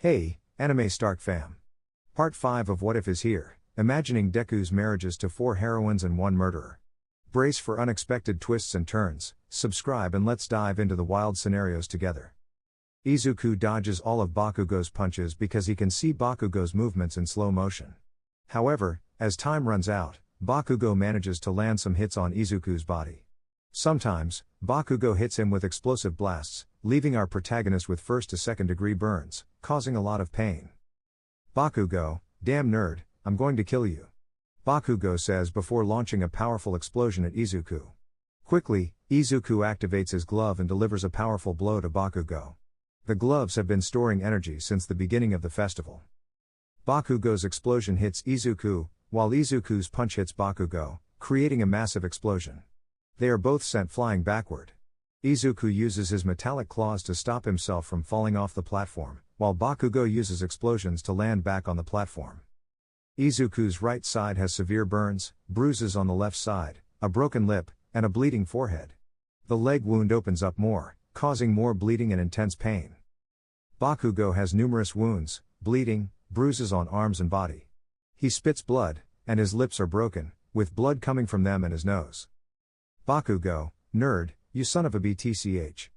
Hey, Anime Stark fam. Part 5 of What If is here, imagining Deku's marriages to 4 heroines and 1 murderer. Brace for unexpected twists and turns, subscribe and let's dive into the wild scenarios together. Izuku dodges all of Bakugo's punches because he can see Bakugo's movements in slow motion. However, as time runs out, Bakugo manages to land some hits on Izuku's body. Sometimes, Bakugo hits him with explosive blasts, leaving our protagonist with first to second degree burns, causing a lot of pain. Bakugo, damn nerd, I'm going to kill you. Bakugo says before launching a powerful explosion at Izuku. Quickly, Izuku activates his glove and delivers a powerful blow to Bakugo. The gloves have been storing energy since the beginning of the festival. Bakugo's explosion hits Izuku, while Izuku's punch hits Bakugo, creating a massive explosion. They are both sent flying backward. Izuku uses his metallic claws to stop himself from falling off the platform, while Bakugo uses explosions to land back on the platform. Izuku's right side has severe burns, bruises on the left side, a broken lip, and a bleeding forehead. The leg wound opens up more, causing more bleeding and intense pain. Bakugo has numerous wounds, bleeding, bruises on arms and body. He spits blood, and his lips are broken, with blood coming from them and his nose. Bakugo, nerd, you son of a BTCH.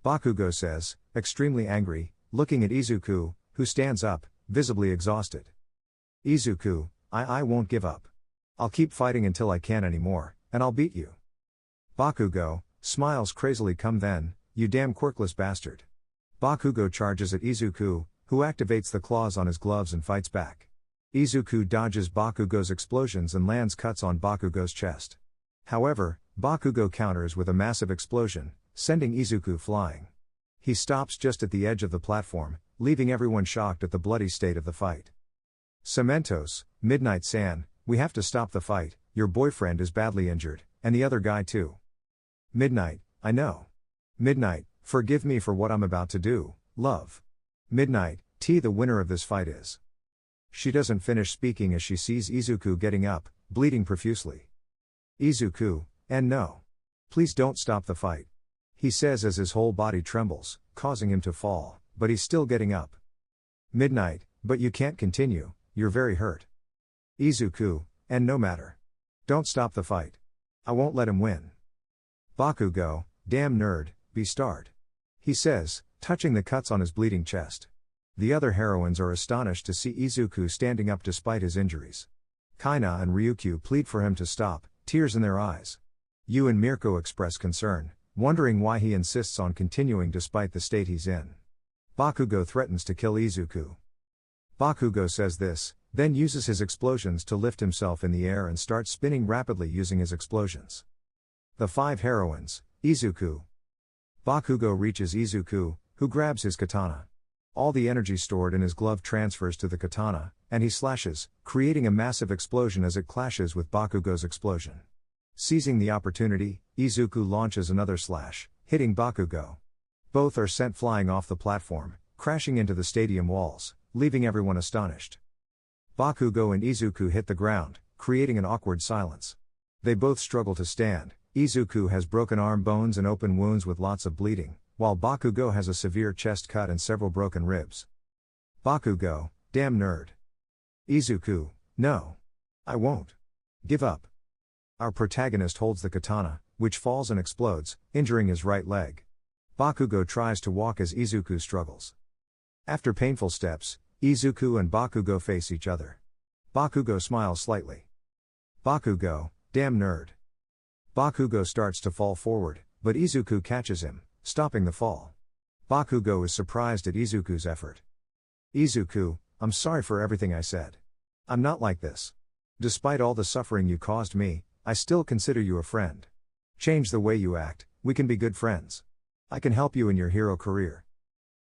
Bakugo says, extremely angry, looking at Izuku, who stands up, visibly exhausted. Izuku, I won't give up. I'll keep fighting until I can't anymore, and I'll beat you. Bakugo, smiles crazily. Come then, you damn quirkless bastard. Bakugo charges at Izuku, who activates the claws on his gloves and fights back. Izuku dodges Bakugo's explosions and lands cuts on Bakugo's chest. However, Bakugo counters with a massive explosion, sending Izuku flying. He stops just at the edge of the platform, leaving everyone shocked at the bloody state of the fight. Cementos, Midnight-san, we have to stop the fight, your boyfriend is badly injured, and the other guy too. Midnight, I know. Midnight, forgive me for what I'm about to do, love. Midnight, the winner of this fight is. She doesn't finish speaking as she sees Izuku getting up, bleeding profusely. Izuku, and no. Please don't stop the fight. He says as his whole body trembles, causing him to fall, but he's still getting up. Midnight, but you can't continue, you're very hurt. Izuku, and no matter. Don't stop the fight. I won't let him win. Bakugo, damn nerd, be starred. He says, touching the cuts on his bleeding chest. The other heroines are astonished to see Izuku standing up despite his injuries. Kaina and Ryukyu plead for him to stop, tears in their eyes. Yu and Mirko express concern, wondering why he insists on continuing despite the state he's in. Bakugo threatens to kill Izuku. Bakugo says this, then uses his explosions to lift himself in the air and starts spinning rapidly using his explosions. The 5 heroines, Izuku. Bakugo reaches Izuku, who grabs his katana. All the energy stored in his glove transfers to the katana, and he slashes, creating a massive explosion as it clashes with Bakugo's explosion. Seizing the opportunity, Izuku launches another slash, hitting Bakugo. Both are sent flying off the platform, crashing into the stadium walls, leaving everyone astonished. Bakugo and Izuku hit the ground, creating an awkward silence. They both struggle to stand. Izuku has broken arm bones and open wounds with lots of bleeding, while Bakugo has a severe chest cut and several broken ribs. Bakugo, damn nerd. Izuku, no. I won't. Give up. Our protagonist holds the katana, which falls and explodes, injuring his right leg. Bakugo tries to walk as Izuku struggles. After painful steps, Izuku and Bakugo face each other. Bakugo smiles slightly. Bakugo, damn nerd. Bakugo starts to fall forward, but Izuku catches him, stopping the fall. Bakugo is surprised at Izuku's effort. Izuku, I'm sorry for everything I said. I'm not like this. Despite all the suffering you caused me, I still consider you a friend. Change the way you act, we can be good friends. I can help you in your hero career.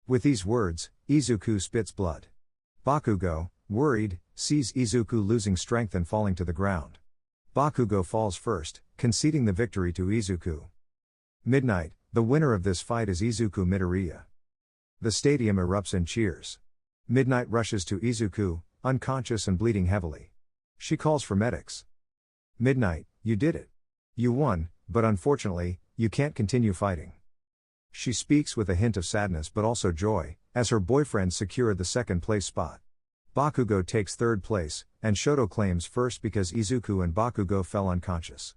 With these words, Izuku spits blood. Bakugo, worried, sees Izuku losing strength and falling to the ground. Bakugo falls first, conceding the victory to Izuku. Midnight, the winner of this fight is Izuku Midoriya. The stadium erupts in cheers. Midnight rushes to Izuku, unconscious and bleeding heavily. She calls for medics. Midnight, you did it. You won, but unfortunately, you can't continue fighting. She speaks with a hint of sadness but also joy, as her boyfriend secured the second place spot. Bakugo takes third place, and Shoto claims first because Izuku and Bakugo fell unconscious.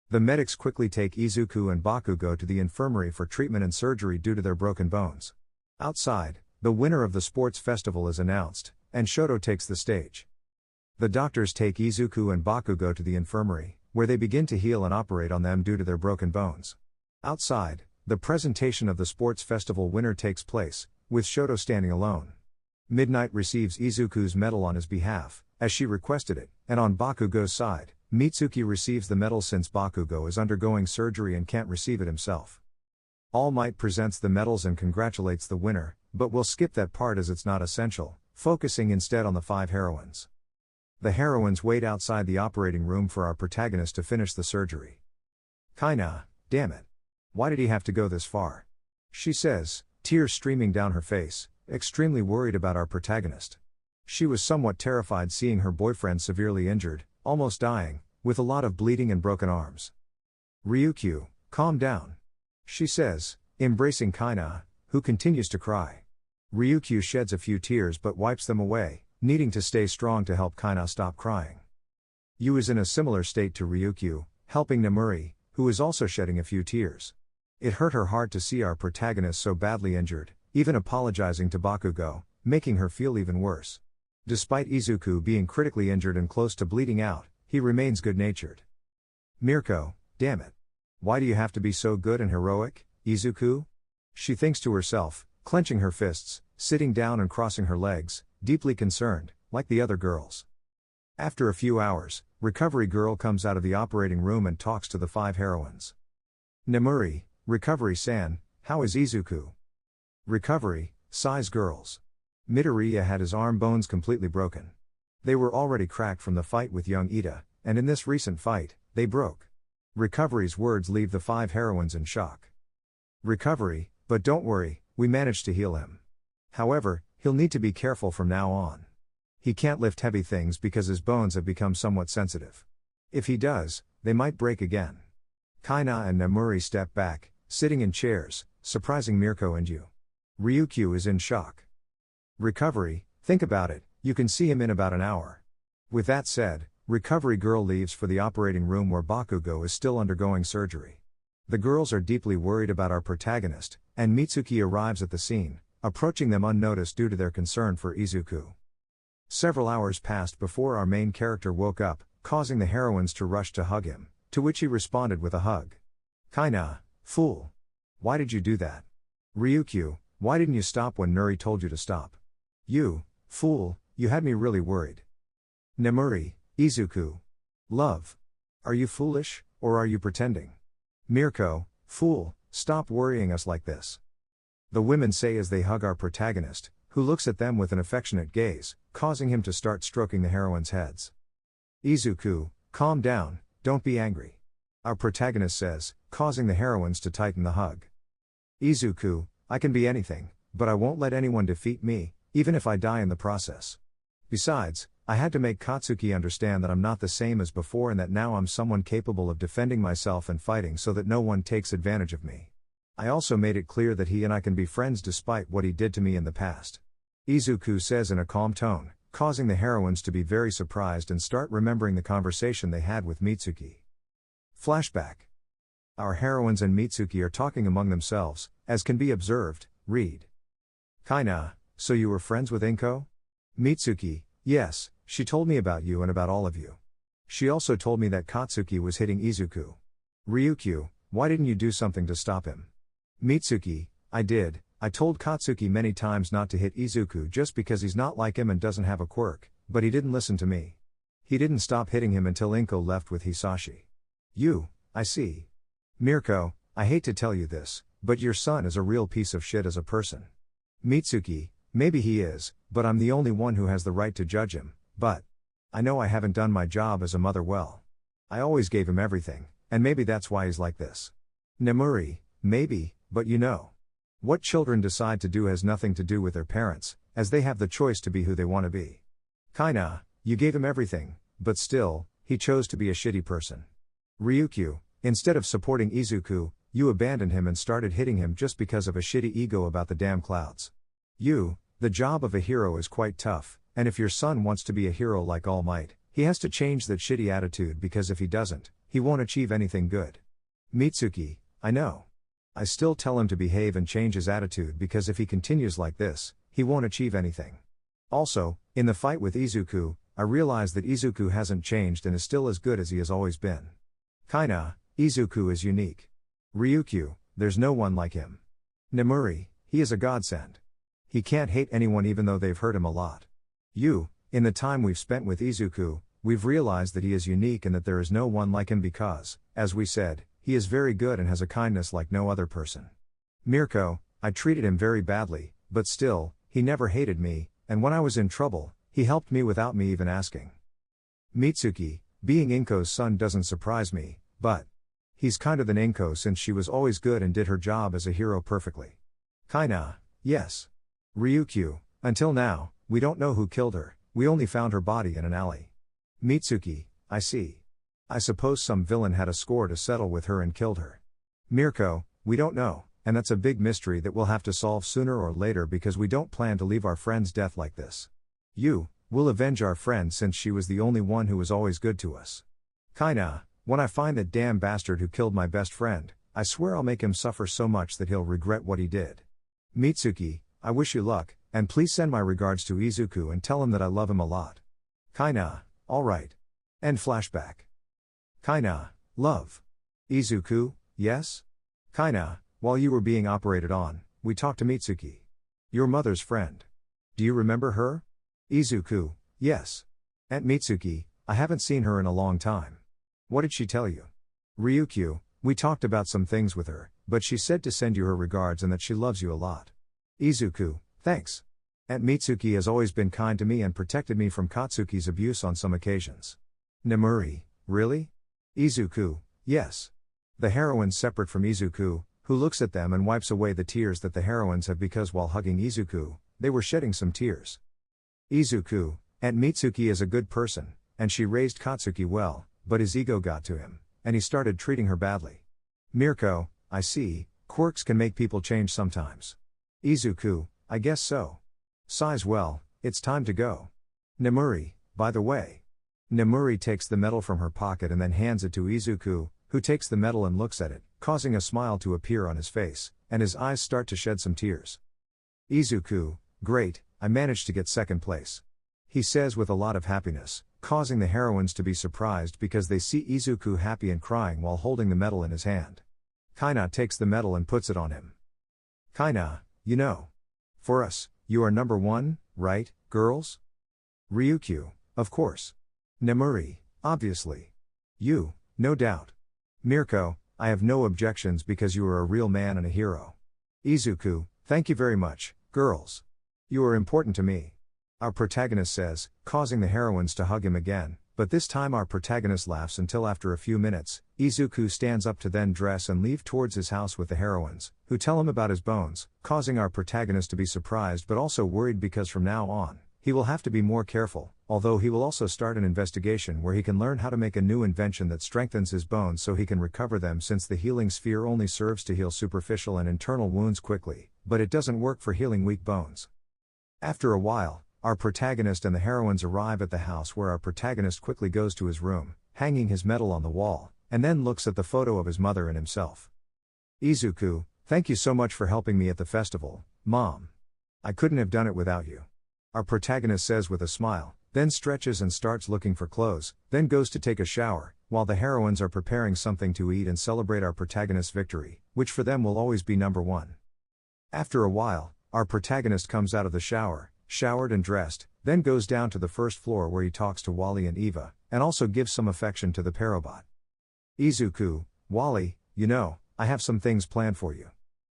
The medics quickly take Izuku and Bakugo to the infirmary for treatment and surgery due to their broken bones. Outside, the winner of the sports festival is announced, and Shoto takes the stage. The doctors take Izuku and Bakugo to the infirmary, where they begin to heal and operate on them due to their broken bones. Outside, the presentation of the sports festival winner takes place, with Shoto standing alone. Midnight receives Izuku's medal on his behalf, as she requested it, and on Bakugo's side, Mitsuki receives the medal since Bakugo is undergoing surgery and can't receive it himself. All Might presents the medals and congratulates the winner, but we'll skip that part as it's not essential, focusing instead on the 5 heroines. The heroines wait outside the operating room for our protagonist to finish the surgery. Kaina, damn it. Why did he have to go this far? She says, tears streaming down her face, extremely worried about our protagonist. She was somewhat terrified seeing her boyfriend severely injured, almost dying, with a lot of bleeding and broken arms. Ryukyu, calm down. She says, embracing Kaina, who continues to cry. Ryukyu sheds a few tears but wipes them away, needing to stay strong to help Kaina stop crying. Yu is in a similar state to Ryukyu, helping Nemuri, who is also shedding a few tears. It hurt her heart to see our protagonist so badly injured, even apologizing to Bakugo, making her feel even worse. Despite Izuku being critically injured and close to bleeding out, he remains good-natured. Mirko, damn it. Why do you have to be so good and heroic, Izuku? She thinks to herself, clenching her fists, sitting down and crossing her legs, deeply concerned, like the other girls. After a few hours, Recovery Girl comes out of the operating room and talks to the 5 heroines. Nemuri, Recovery-san, how is Izuku? Recovery, sighs girls. Midoriya had his arm bones completely broken. They were already cracked from the fight with young Ida, and in this recent fight, they broke. Recovery's words leave the 5 heroines in shock. Recovery, but don't worry, we managed to heal him. However, he'll need to be careful from now on. He can't lift heavy things because his bones have become somewhat sensitive. If he does, they might break again. Kaina and Nemuri step back, sitting in chairs, surprising Mirko and Yu. Ryukyu is in shock. Recovery, think about it, you can see him in about an hour. With that said, Recovery Girl leaves for the operating room where Bakugo is still undergoing surgery. The girls are deeply worried about our protagonist, and Mitsuki arrives at the scene, approaching them unnoticed due to their concern for Izuku. Several hours passed before our main character woke up, causing the heroines to rush to hug him, to which he responded with a hug. Kaina, fool. Why did you do that? Ryukyu, why didn't you stop when Nuri told you to stop? You, fool, you had me really worried. Nemuri, Izuku. Love. Are you foolish, or are you pretending? Mirko, fool, stop worrying us like this. The women say as they hug our protagonist, who looks at them with an affectionate gaze, causing him to start stroking the heroines' heads. Izuku, calm down, don't be angry. Our protagonist says, causing the heroines to tighten the hug. Izuku, I can be anything, but I won't let anyone defeat me, even if I die in the process. Besides, I had to make Katsuki understand that I'm not the same as before and that now I'm someone capable of defending myself and fighting so that no one takes advantage of me. I also made it clear that he and I can be friends despite what he did to me in the past. Izuku says in a calm tone, causing the heroines to be very surprised and start remembering the conversation they had with Mitsuki. Flashback. Our heroines and Mitsuki are talking among themselves, as can be observed, read. Kaina, so you were friends with Inko? Mitsuki, yes, she told me about you and about all of you. She also told me that Katsuki was hitting Izuku. Ryukyu, why didn't you do something to stop him? Mitsuki, I did. I told Katsuki many times not to hit Izuku just because he's not like him and doesn't have a quirk, but he didn't listen to me. He didn't stop hitting him until Inko left with Hisashi. You, I see. Mirko, I hate to tell you this, but your son is a real piece of shit as a person. Mitsuki, maybe he is, but I'm the only one who has the right to judge him, but I know I haven't done my job as a mother well. I always gave him everything, and maybe that's why he's like this. Nemuri, maybe, but you know. What children decide to do has nothing to do with their parents, as they have the choice to be who they want to be. Kaina, you gave him everything, but still, he chose to be a shitty person. Ryukyu, instead of supporting Izuku, you abandoned him and started hitting him just because of a shitty ego about the damn clouds. The job of a hero is quite tough, and if your son wants to be a hero like All Might, he has to change that shitty attitude because if he doesn't, he won't achieve anything good. Mitsuki, I know. I still tell him to behave and change his attitude because if he continues like this, he won't achieve anything. Also, in the fight with Izuku, I realize that Izuku hasn't changed and is still as good as he has always been. Kaina, Izuku is unique. Ryukyu, there's no one like him. Nemuri, he is a godsend. He can't hate anyone even though they've hurt him a lot. In the time we've spent with Izuku, we've realized that he is unique and that there is no one like him because, as we said, he is very good and has a kindness like no other person. Mirko, I treated him very badly, but still, he never hated me, and when I was in trouble, he helped me without me even asking. Mitsuki, being Inko's son doesn't surprise me, but he's kinder than Inko since she was always good and did her job as a hero perfectly. Kaina, yes. Ryukyu, until now, we don't know who killed her, we only found her body in an alley. Mitsuki, I see. I suppose some villain had a score to settle with her and killed her. Mirko, we don't know, and that's a big mystery that we'll have to solve sooner or later because we don't plan to leave our friend's death like this. We'll avenge our friend since she was the only one who was always good to us. Kaina, when I find that damn bastard who killed my best friend, I swear I'll make him suffer so much that he'll regret what he did. Mitsuki, I wish you luck, and please send my regards to Izuku and tell him that I love him a lot. Kaina, alright. End flashback. Kaina, love. Izuku, yes? Kaina, while you were being operated on, we talked to Mitsuki. Your mother's friend. Do you remember her? Izuku, yes. Aunt Mitsuki, I haven't seen her in a long time. What did she tell you? Ryukyu, we talked about some things with her, but she said to send you her regards and that she loves you a lot. Izuku, thanks. Aunt Mitsuki has always been kind to me and protected me from Katsuki's abuse on some occasions. Nemuri, really? Izuku, yes. The heroines separate from Izuku, who looks at them and wipes away the tears that the heroines have because while hugging Izuku, they were shedding some tears. Izuku, Aunt Mitsuki is a good person, and she raised Katsuki well, but his ego got to him, and he started treating her badly. Mirko, I see, quirks can make people change sometimes. Izuku, I guess so. Sighs, well, it's time to go. Nemuri, by the way. Nemuri takes the medal from her pocket and then hands it to Izuku, who takes the medal and looks at it, causing a smile to appear on his face, and his eyes start to shed some tears. Izuku, great, I managed to get second place. He says with a lot of happiness, causing the heroines to be surprised because they see Izuku happy and crying while holding the medal in his hand. Kaina takes the medal and puts it on him. Kaina, you know. For us, you are number one, right, girls? Ryukyu, of course. Nemuri, obviously. You, no doubt. Mirko, I have no objections because you are a real man and a hero. Izuku, thank you very much, girls. You are important to me. Our protagonist says, causing the heroines to hug him again, but this time our protagonist laughs until after a few minutes, Izuku stands up to then dress and leave towards his house with the heroines, who tell him about his bones, causing our protagonist to be surprised but also worried because from now on, he will have to be more careful, although he will also start an investigation where he can learn how to make a new invention that strengthens his bones so he can recover them since the healing sphere only serves to heal superficial and internal wounds quickly, but it doesn't work for healing weak bones. After a while, our protagonist and the heroines arrive at the house where our protagonist quickly goes to his room, hanging his medal on the wall, and then looks at the photo of his mother and himself. Izuku, thank you so much for helping me at the festival, Mom. I couldn't have done it without you. Our protagonist says with a smile, then stretches and starts looking for clothes, then goes to take a shower, while the heroines are preparing something to eat and celebrate our protagonist's victory, which for them will always be number one. After a while, our protagonist comes out of the shower, showered and dressed, then goes down to the first floor where he talks to Wally and Eva, and also gives some affection to the Parobot. Izuku, Wally, you know, I have some things planned for you.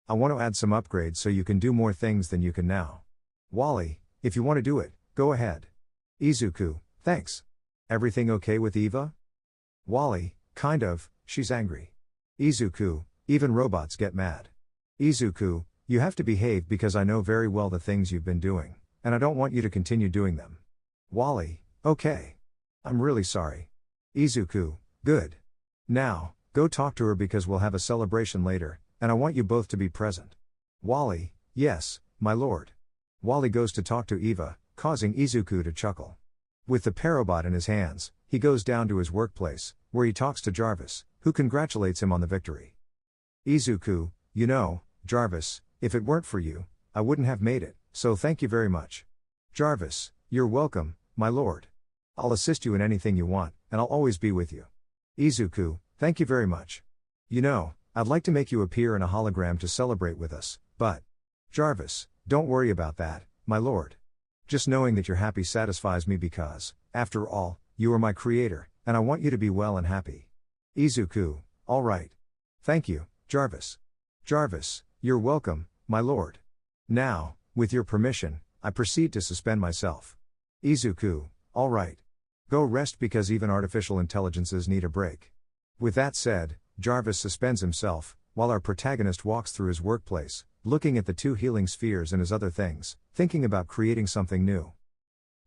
I want to add some upgrades so you can do more things than you can now. Wally, if you want to do it, go ahead. Izuku, thanks. Everything okay with Eva? Wally, kind of, she's angry. Izuku, even robots get mad. Izuku, you have to behave because I know very well the things you've been doing, and I don't want you to continue doing them. Wally, okay. I'm really sorry. Izuku, good. Now, go talk to her because we'll have a celebration later, and I want you both to be present. Wally, yes, my lord. Wally goes to talk to Eva, causing Izuku to chuckle. With the Parobot in his hands, he goes down to his workplace, where he talks to Jarvis, who congratulates him on the victory. Izuku, you know, Jarvis, if it weren't for you, I wouldn't have made it, so thank you very much. Jarvis, you're welcome, my lord. I'll assist you in anything you want, and I'll always be with you. Izuku, thank you very much. You know, I'd like to make you appear in a hologram to celebrate with us, but... Jarvis, don't worry about that, my lord. Just knowing that you're happy satisfies me because, after all, you are my creator, and I want you to be well and happy. Izuku, all right. Thank you, Jarvis. Jarvis, you're welcome, my lord. Now, with your permission, I proceed to suspend myself. Izuku, all right. Go rest because even artificial intelligences need a break. With that said, Jarvis suspends himself, while our protagonist walks through his workplace, looking at the 2 healing spheres and his other things, thinking about creating something new.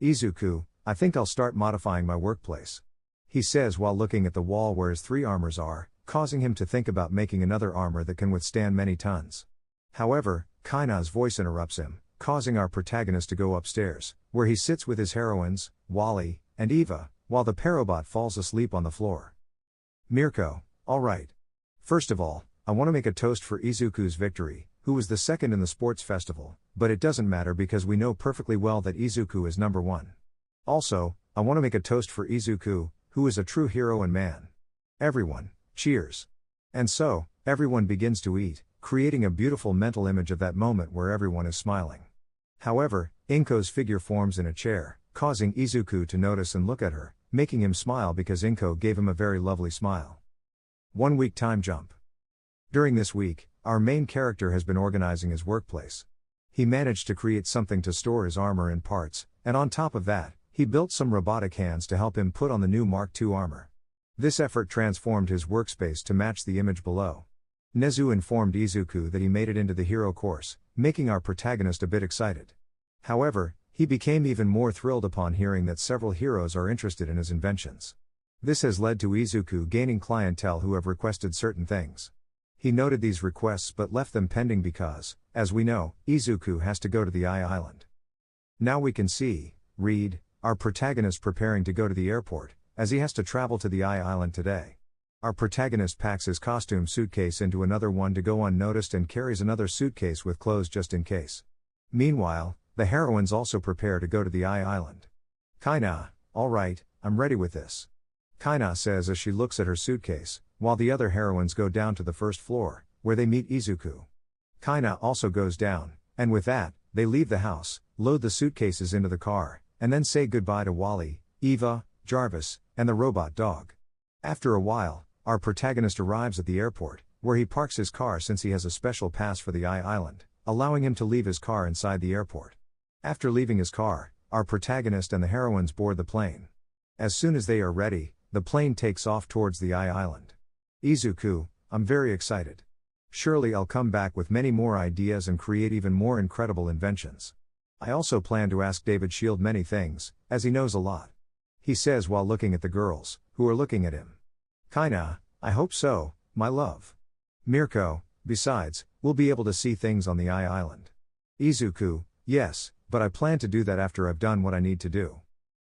Izuku, I think I'll start modifying my workplace. He says while looking at the wall where his 3 armors are, causing him to think about making another armor that can withstand many tons. However, Kaina's voice interrupts him, causing our protagonist to go upstairs, where he sits with his heroines, Wally, and Eva, while the Parobot falls asleep on the floor. Mirko, alright. First of all, I want to make a toast for Izuku's victory, who was the second in the sports festival, but it doesn't matter because we know perfectly well that Izuku is number 1. Also, I want to make a toast for Izuku, who is a true hero and man. Everyone, cheers. And so, everyone begins to eat, creating a beautiful mental image of that moment where everyone is smiling. However, Inko's figure forms in a chair, causing Izuku to notice and look at her, making him smile because Inko gave him a very lovely smile. 1 week time jump. During this week, our main character has been organizing his workplace. He managed to create something to store his armor and parts, and on top of that, he built some robotic hands to help him put on the new Mark II armor. This effort transformed his workspace to match the image below. Nezu informed Izuku that he made it into the hero course, making our protagonist a bit excited. However, he became even more thrilled upon hearing that several heroes are interested in his inventions. This has led to Izuku gaining clientele who have requested certain things. He noted these requests but left them pending because, as we know, Izuku has to go to the Island. Now we can read, our protagonist preparing to go to the airport, as he has to travel to the Island today. Our protagonist packs his costume suitcase into another one to go unnoticed and carries another suitcase with clothes just in case. Meanwhile, the heroines also prepare to go to the Island. Kaina, alright, I'm ready with this. Kaina says as she looks at her suitcase, while the other heroines go down to the first floor, where they meet Izuku. Kaina also goes down, and with that, they leave the house, load the suitcases into the car, and then say goodbye to Wally, Eva, Jarvis, and the robot dog. After a while, our protagonist arrives at the airport, where he parks his car since he has a special pass for the Island, allowing him to leave his car inside the airport. After leaving his car, our protagonist and the heroines board the plane. As soon as they are ready, the plane takes off towards the Island. Izuku, I'm very excited. Surely I'll come back with many more ideas and create even more incredible inventions. I also plan to ask David Shield many things, as he knows a lot. He says while looking at the girls, who are looking at him. Kaina, I hope so, my love. Mirko, besides, we'll be able to see things on the Island. Izuku, yes, but I plan to do that after I've done what I need to do.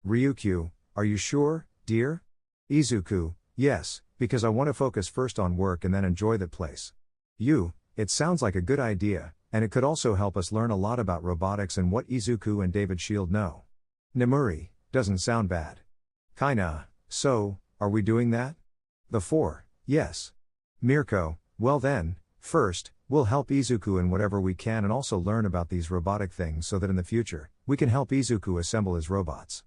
Ryukyu, are you sure, dear? Izuku, yes, because I want to focus first on work and then enjoy that place. It sounds like a good idea, and it could also help us learn a lot about robotics and what Izuku and David Shield know. Nemuri, doesn't sound bad. Kaina, so, are we doing that? The 4, yes. Mirko, well then, first, we'll help Izuku in whatever we can and also learn about these robotic things so that in the future, we can help Izuku assemble his robots.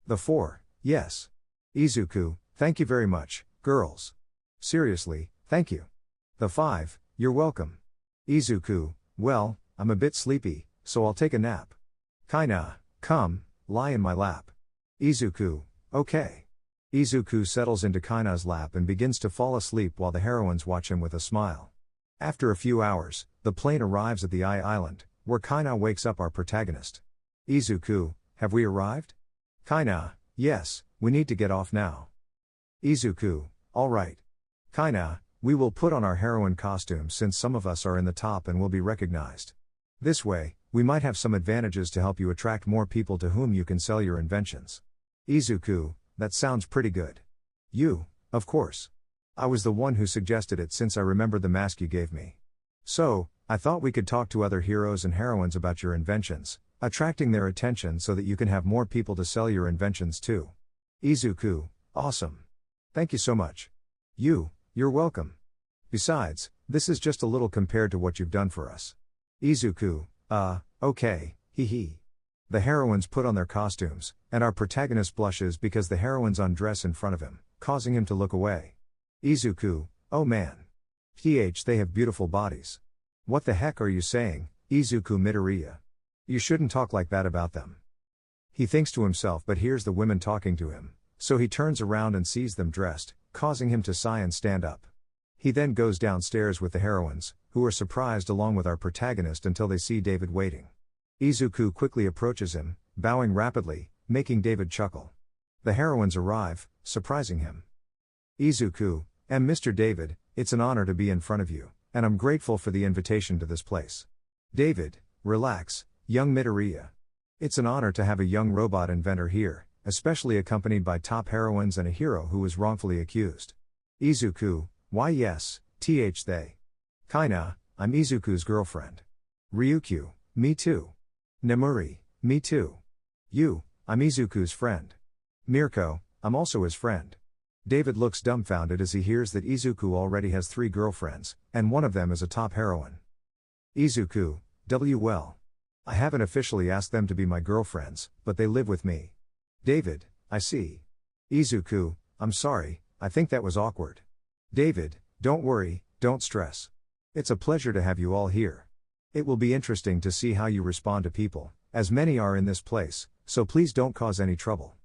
The 4, yes. Izuku, thank you very much, girls. Seriously, thank you. The 5, you're welcome. Izuku, well, I'm a bit sleepy, so I'll take a nap. Kaina, come, lie in my lap. Izuku, okay. Izuku settles into Kaina's lap and begins to fall asleep while the heroines watch him with a smile. After a few hours, the plane arrives at the Island, where Kaina wakes up our protagonist. Izuku, have we arrived? Kaina, yes, we need to get off now. Izuku, alright. Kaina, we will put on our heroine costumes since some of us are in the top and will be recognized. This way, we We might have some advantages to help you attract more people to whom you can sell your inventions. Izuku, that sounds pretty good. You, of course. I was the one who suggested it since I remembered the mask you gave me. So, I thought we could talk to other heroes and heroines about your inventions, attracting their attention so that you can have more people to sell your inventions to. Izuku, awesome. Thank you so much. You're welcome. Besides, this is just a little compared to what you've done for us. Izuku, okay, hee. The heroines put on their costumes, and our protagonist blushes because the heroines undress in front of him, causing him to look away. Izuku, oh man. They have beautiful bodies. What the heck are you saying, Izuku Midoriya? You shouldn't talk like that about them. He thinks to himself but hears the women talking to him, so he turns around and sees them dressed, causing him to sigh and stand up. He then goes downstairs with the heroines, who are surprised along with our protagonist until they see David waiting. Izuku quickly approaches him, bowing rapidly, making David chuckle. The heroines arrive, surprising him. Izuku, Mr. David, it's an honor to be in front of you, and I'm grateful for the invitation to this place. David, relax, young Midoriya. It's an honor to have a young robot inventor here, especially accompanied by top heroines and a hero who was wrongfully accused. Izuku, why yes, they. Kaina, I'm Izuku's girlfriend. Ryukyu, me too. Nemuri, me too. I'm Izuku's friend. Mirko, I'm also his friend. David looks dumbfounded as he hears that Izuku already has 3 girlfriends, and one of them is a top heroine. Izuku, well. I haven't officially asked them to be my girlfriends, but they live with me. David, I see. Izuku, I'm sorry, I think that was awkward. David, don't worry, don't stress. It's a pleasure to have you all here. It will be interesting to see how you respond to people, as many are in this place, so please don't cause any trouble.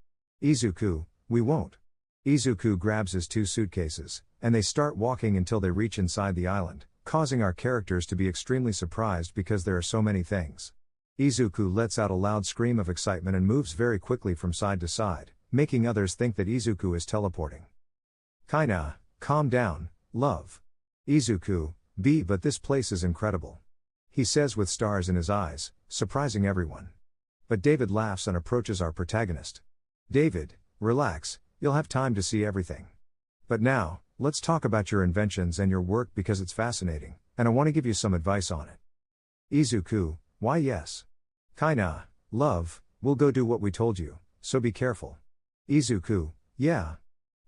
Izuku, we won't. Izuku grabs his 2 suitcases, and they start walking until they reach inside the island, causing our characters to be extremely surprised because there are so many things. Izuku lets out a loud scream of excitement and moves very quickly from side to side, making others think that Izuku is teleporting. Kaina, calm down, love. Izuku, but this place is incredible. He says with stars in his eyes, surprising everyone. But David laughs and approaches our protagonist. David, relax, you'll have time to see everything. But now, let's talk about your inventions and your work because it's fascinating, and I want to give you some advice on it. Izuku, why yes. Kaina, love, we'll go do what we told you, so be careful. Izuku, yeah.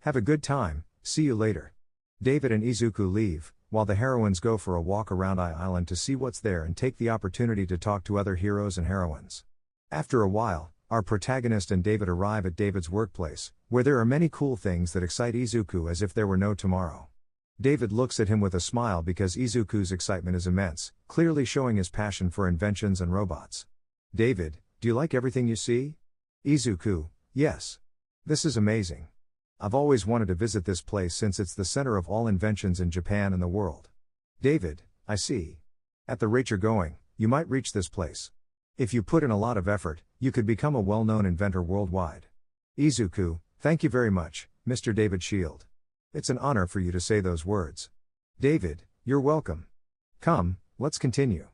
Have a good time, see you later. David and Izuku leave, while the heroines go for a walk around Island to see what's there and take the opportunity to talk to other heroes and heroines. After a while, our protagonist and David arrive at David's workplace, where there are many cool things that excite Izuku as if there were no tomorrow. David looks at him with a smile because Izuku's excitement is immense, clearly showing his passion for inventions and robots. David, do you like everything you see? Izuku, yes. This is amazing. I've always wanted to visit this place since it's the center of all inventions in Japan and the world. David, I see. At the rate you're going, you might reach this place. If you put in a lot of effort, you could become a well-known inventor worldwide. Izuku, thank you very much, Mr. David Shield. It's an honor for you to say those words. David, you're welcome. Come, let's continue.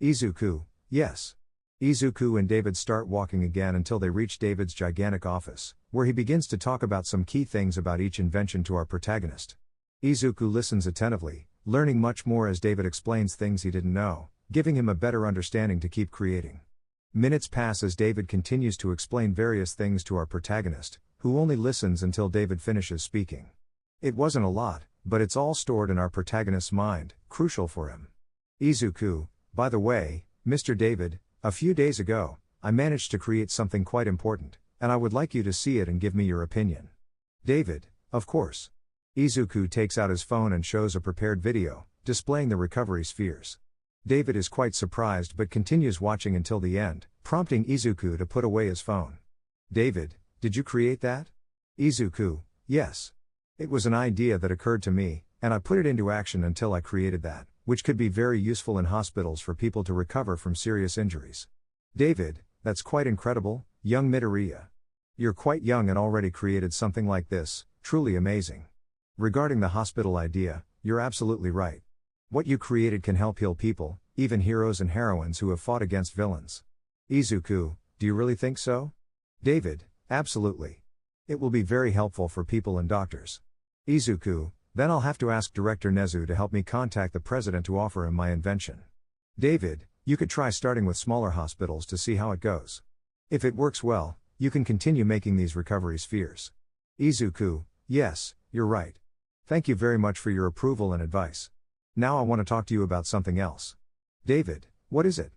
Izuku, yes. Izuku and David start walking again until they reach David's gigantic office, where he begins to talk about some key things about each invention to our protagonist. Izuku listens attentively, learning much more as David explains things he didn't know, giving him a better understanding to keep creating. Minutes pass as David continues to explain various things to our protagonist, who only listens until David finishes speaking. It wasn't a lot, but it's all stored in our protagonist's mind, crucial for him. Izuku, by the way, Mr. David, a few days ago, I managed to create something quite important, and I would like you to see it and give me your opinion. David, of course. Izuku takes out his phone and shows a prepared video, displaying the recovery spheres. David is quite surprised but continues watching until the end, prompting Izuku to put away his phone. David, did you create that? Izuku, yes. It was an idea that occurred to me, and I put it into action until I created that, which could be very useful in hospitals for people to recover from serious injuries. David, that's quite incredible, young Midoriya. You're quite young and already created something like this, truly amazing. Regarding the hospital idea, you're absolutely right. What you created can help heal people, even heroes and heroines who have fought against villains. Izuku, do you really think so? David, absolutely. It will be very helpful for people and doctors. Izuku, then I'll have to ask Director Nezu to help me contact the president to offer him my invention. David, you could try starting with smaller hospitals to see how it goes. If it works well, you can continue making these recovery spheres. Izuku, yes, you're right. Thank you very much for your approval and advice. Now I want to talk to you about something else. David, what is it?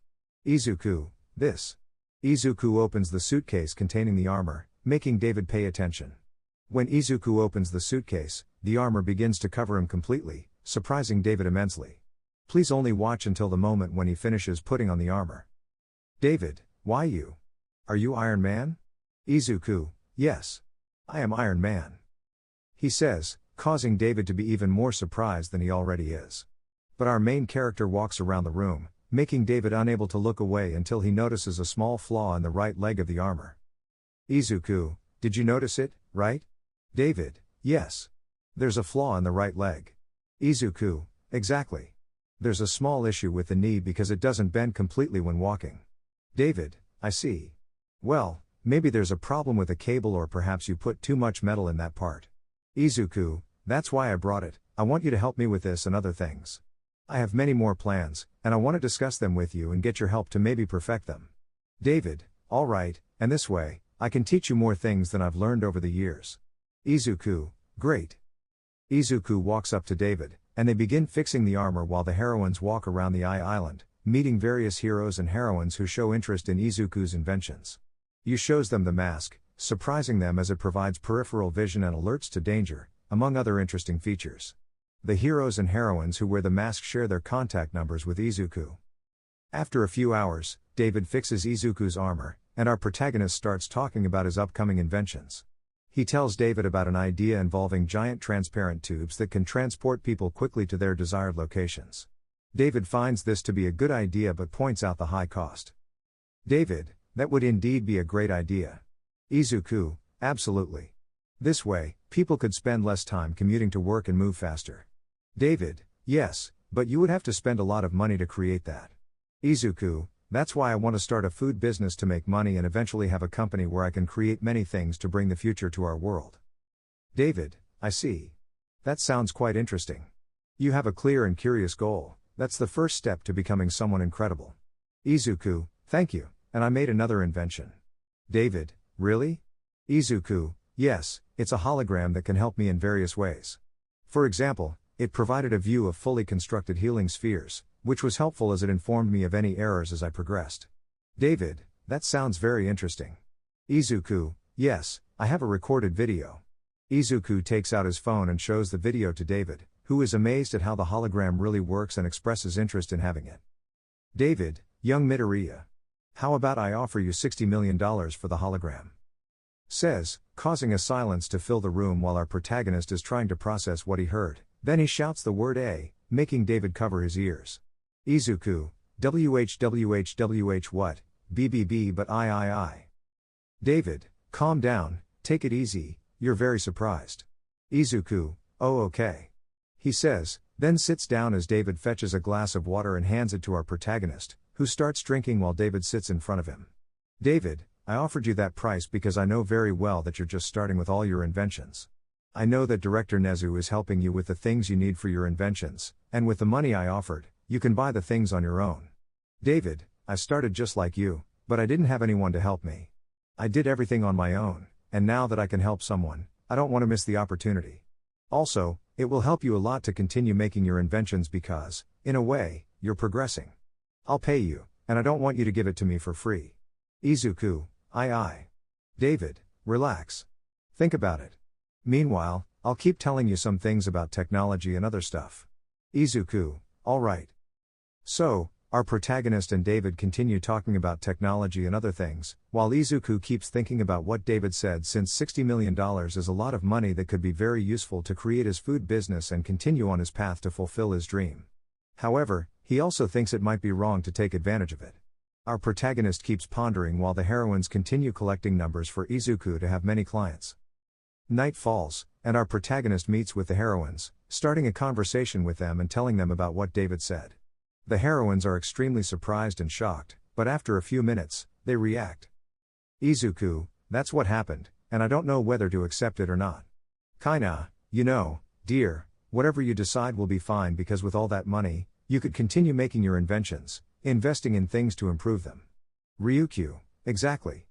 Izuku, this. Izuku opens the suitcase containing the armor, making David pay attention. When Izuku opens the suitcase, the armor begins to cover him completely, surprising David immensely. Please only watch until the moment when he finishes putting on the armor. David, why you? Are you Iron Man? Izuku, yes. I am Iron Man. He says, causing David to be even more surprised than he already is. But our main character walks around the room, making David unable to look away until he notices a small flaw in the right leg of the armor. Izuku, did you notice it, right? David, yes. There's a flaw in the right leg. Izuku, exactly. There's a small issue with the knee because it doesn't bend completely when walking. David, I see. Well, maybe there's a problem with a cable or perhaps you put too much metal in that part. Izuku, that's why I brought it. I want you to help me with this and other things. I have many more plans, and I want to discuss them with you and get your help to maybe perfect them. David, alright, and this way, I can teach you more things than I've learned over the years. Izuku, great. Izuku walks up to David, and they begin fixing the armor while the heroines walk around the Island, meeting various heroes and heroines who show interest in Izuku's inventions. He shows them the mask, surprising them as it provides peripheral vision and alerts to danger, among other interesting features. The heroes and heroines who wear the mask share their contact numbers with Izuku. After a few hours, David fixes Izuku's armor, and our protagonist starts talking about his upcoming inventions. He tells David about an idea involving giant transparent tubes that can transport people quickly to their desired locations. David finds this to be a good idea but points out the high cost. David, that would indeed be a great idea. Izuku, absolutely. This way, people could spend less time commuting to work and move faster. David, yes, but you would have to spend a lot of money to create that. Izuku, that's why I want to start a food business to make money and eventually have a company where I can create many things to bring the future to our world. David, I see. That sounds quite interesting. You have a clear and curious goal. That's the first step to becoming someone incredible. Izuku, thank you, and I made another invention. David, really? Izuku, yes, it's a hologram that can help me in various ways. For example, it provided a view of fully constructed healing spheres, which was helpful as it informed me of any errors as I progressed. David, that sounds very interesting. Izuku, yes, I have a recorded video. Izuku takes out his phone and shows the video to David, who is amazed at how the hologram really works and expresses interest in having it. David, young Midoriya. How about I offer you $60 million for the hologram? Says, causing a silence to fill the room while our protagonist is trying to process what he heard. Then he shouts the word A, making David cover his ears. Izuku, WHWHWH what, BBB but I. David, calm down, take it easy, you're very surprised. Izuku, oh okay. He says, then sits down as David fetches a glass of water and hands it to our protagonist, who starts drinking while David sits in front of him. David, I offered you that price because I know very well that you're just starting with all your inventions. I know that Director Nezu is helping you with the things you need for your inventions, and with the money I offered, you can buy the things on your own. David, I started just like you, but I didn't have anyone to help me. I did everything on my own, and now that I can help someone, I don't want to miss the opportunity. Also, it will help you a lot to continue making your inventions because, in a way, you're progressing. I'll pay you, and I don't want you to give it to me for free. Izuku, I. David, relax. Think about it. Meanwhile, I'll keep telling you some things about technology and other stuff. Izuku, alright. So, our protagonist and David continue talking about technology and other things, while Izuku keeps thinking about what David said since $60 million is a lot of money that could be very useful to create his food business and continue on his path to fulfill his dream. However, he also thinks it might be wrong to take advantage of it. Our protagonist keeps pondering while the heroines continue collecting numbers for Izuku to have many clients. Night falls, and our protagonist meets with the heroines, starting a conversation with them and telling them about what David said. The heroines are extremely surprised and shocked, but after a few minutes, they react. Izuku, that's what happened, and I don't know whether to accept it or not. Kaina, dear, whatever you decide will be fine because with all that money, you could continue making your inventions, investing in things to improve them. Ryukyu, exactly.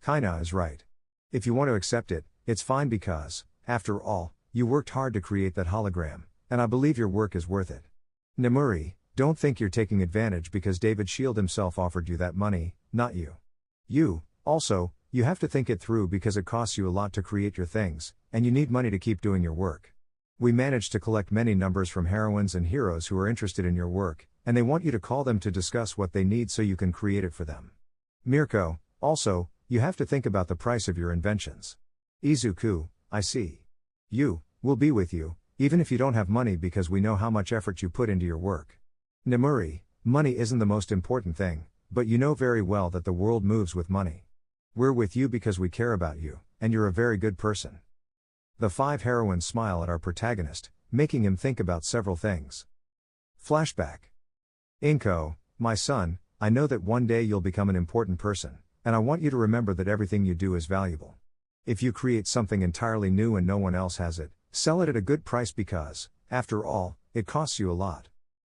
Kaina is right. If you want to accept it, it's fine because, after all, you worked hard to create that hologram, and I believe your work is worth it. Nemuri, don't think you're taking advantage because David Shield himself offered you that money, not you. You have to think it through because it costs you a lot to create your things, and you need money to keep doing your work. We managed to collect many numbers from heroines and heroes who are interested in your work, and they want you to call them to discuss what they need so you can create it for them. Mirko, you have to think about the price of your inventions. Izuku, I see. We'll be with you, even if you don't have money because we know how much effort you put into your work. Nemuri, money isn't the most important thing, but you know very well that the world moves with money. We're with you because we care about you, and you're a very good person. The 5 heroines smile at our protagonist, making him think about several things. Flashback. Inko, my son, I know that one day you'll become an important person, and I want you to remember that everything you do is valuable. If you create something entirely new and no one else has it, sell it at a good price because, after all, it costs you a lot.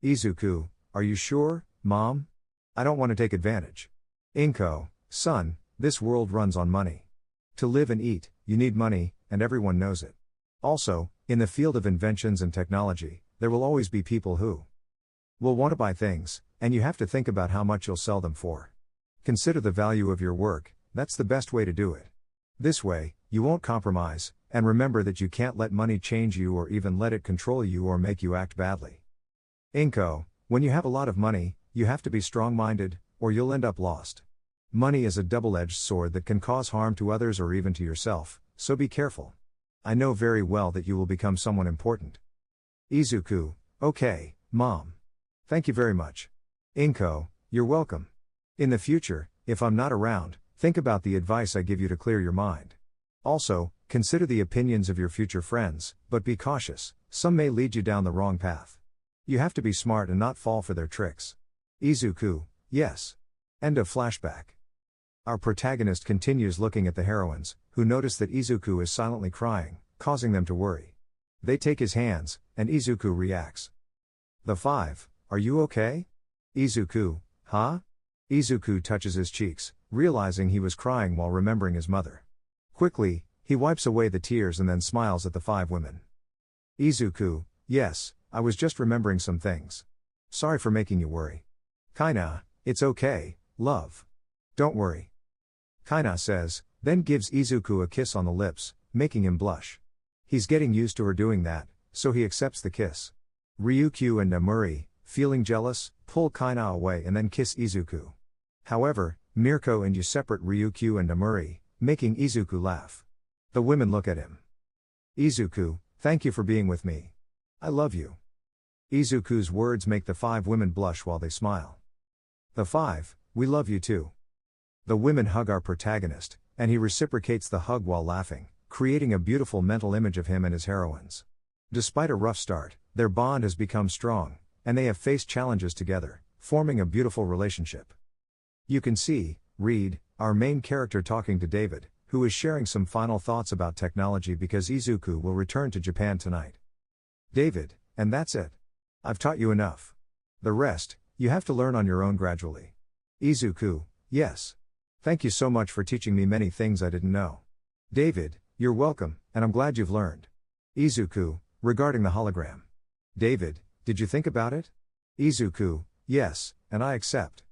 Izuku, are you sure, Mom? I don't want to take advantage. Inko, son, this world runs on money. To live and eat, you need money, and everyone knows it. Also, in the field of inventions and technology, there will always be people who will want to buy things, and you have to think about how much you'll sell them for. Consider the value of your work, that's the best way to do it. This way, you won't compromise, and remember that you can't let money change you or even let it control you or make you act badly. Inko, when you have a lot of money, you have to be strong-minded, or you'll end up lost. Money is a double-edged sword that can cause harm to others or even to yourself, so be careful. I know very well that you will become someone important. Izuku, okay, Mom. Thank you very much. Inko, you're welcome. In the future, if I'm not around, think about the advice I give you to clear your mind. Also, consider the opinions of your future friends, but be cautious, some may lead you down the wrong path. You have to be smart and not fall for their tricks. Izuku, yes. End of flashback. Our protagonist continues looking at the heroines, who notice that Izuku is silently crying, causing them to worry. They take his hands, and Izuku reacts. The 5, are you okay? Izuku, huh? Izuku touches his cheeks, realizing he was crying while remembering his mother. Quickly, he wipes away the tears and then smiles at the 5 women. Izuku, yes, I was just remembering some things. Sorry for making you worry. Kaina, it's okay, love. Don't worry. Kaina says, then gives Izuku a kiss on the lips, making him blush. He's getting used to her doing that, so he accepts the kiss. Ryukyu and Nemuri, feeling jealous, pull Kaina away and then kiss Izuku. However, Mirko and Yu separate Ryukyu and Nemuri, making Izuku laugh. The women look at him. Izuku, thank you for being with me. I love you. Izuku's words make the 5 women blush while they smile. The 5, we love you too. The women hug our protagonist, and he reciprocates the hug while laughing, creating a beautiful mental image of him and his heroines. Despite a rough start, their bond has become strong, and they have faced challenges together, forming a beautiful relationship. You can see, Reed, our main character talking to David, who is sharing some final thoughts about technology because Izuku will return to Japan tonight. David, and that's it. I've taught you enough. The rest, you have to learn on your own gradually. Izuku, yes. Thank you so much for teaching me many things I didn't know. David, you're welcome, and I'm glad you've learned. Izuku, regarding the hologram. David, did you think about it? Izuku, yes, and I accept.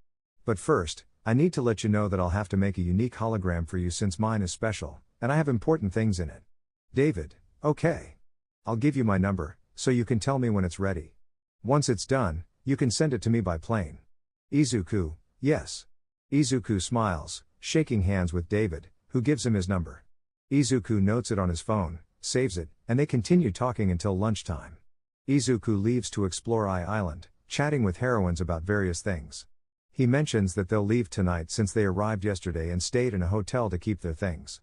But first, I need to let you know that I'll have to make a unique hologram for you since mine is special, and I have important things in it. David, okay. I'll give you my number, so you can tell me when it's ready. Once it's done, you can send it to me by plane. Izuku, yes. Izuku smiles, shaking hands with David, who gives him his number. Izuku notes it on his phone, saves it, and they continue talking until lunchtime. Izuku leaves to explore Island, chatting with heroines about various things. He mentions that they'll leave tonight since they arrived yesterday and stayed in a hotel to keep their things.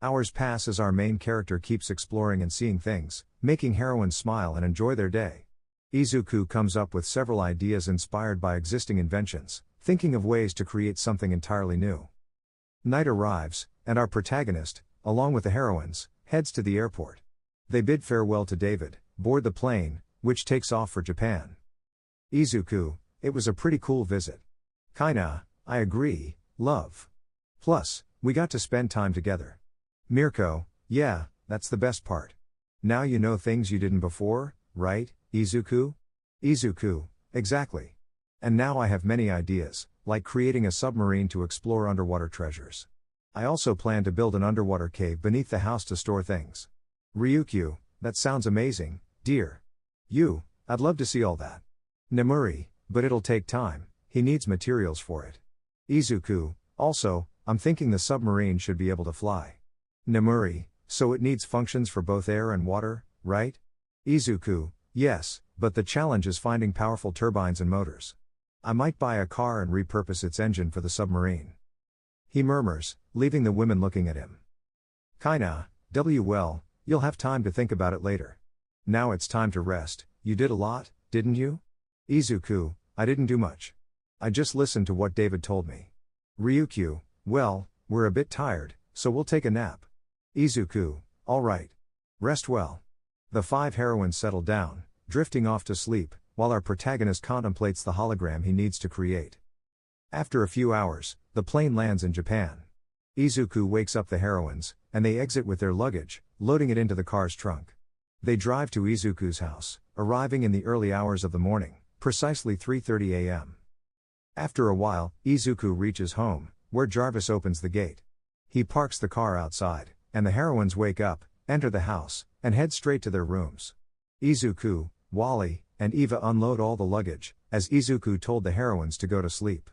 Hours pass as our main character keeps exploring and seeing things, making heroines smile and enjoy their day. Izuku comes up with several ideas inspired by existing inventions, thinking of ways to create something entirely new. Night arrives, and our protagonist, along with the heroines, heads to the airport. They bid farewell to David, board the plane, which takes off for Japan. Izuku, it was a pretty cool visit. Kinda, I agree, love. Plus, we got to spend time together. Mirko, yeah, that's the best part. Now you know things you didn't before, right, Izuku? Izuku, exactly. And now I have many ideas, like creating a submarine to explore underwater treasures. I also plan to build an underwater cave beneath the house to store things. Ryukyu, that sounds amazing, dear. I'd love to see all that. Nemuri, but it'll take time, he needs materials for it. Izuku, also, I'm thinking the submarine should be able to fly. Nemuri, so it needs functions for both air and water, right? Izuku, yes, but the challenge is finding powerful turbines and motors. I might buy a car and repurpose its engine for the submarine. He murmurs, leaving the women looking at him. Kinda, well, you'll have time to think about it later. Now it's time to rest. You did a lot, didn't you? Izuku, I didn't do much. I just listened to what David told me. Ryukyu, well, we're a bit tired, so we'll take a nap. Izuku, alright. Rest well. The 5 heroines settle down, drifting off to sleep, while our protagonist contemplates the hologram he needs to create. After a few hours, the plane lands in Japan. Izuku wakes up the heroines, and they exit with their luggage, loading it into the car's trunk. They drive to Izuku's house, arriving in the early hours of the morning, precisely 3:30 a.m. After a while, Izuku reaches home, where Jarvis opens the gate. He parks the car outside, and the heroines wake up, enter the house, and head straight to their rooms. Izuku, Wally, and Eva unload all the luggage, as Izuku told the heroines to go to sleep.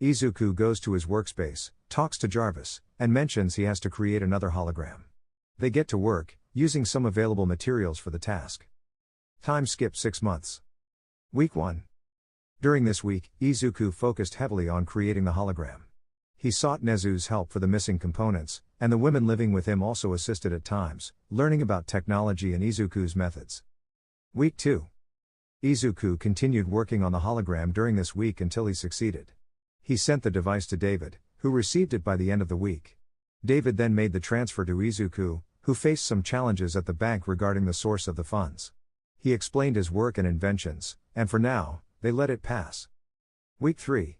Izuku goes to his workspace, talks to Jarvis, and mentions he has to create another hologram. They get to work, using some available materials for the task. Time skips 6 months. Week 1. During this week, Izuku focused heavily on creating the hologram. He sought Nezu's help for the missing components, and the women living with him also assisted at times, learning about technology and Izuku's methods. Week 2. Izuku continued working on the hologram during this week until he succeeded. He sent the device to David, who received it by the end of the week. David then made the transfer to Izuku, who faced some challenges at the bank regarding the source of the funds. He explained his work and inventions, and for now, they let it pass. Week 3.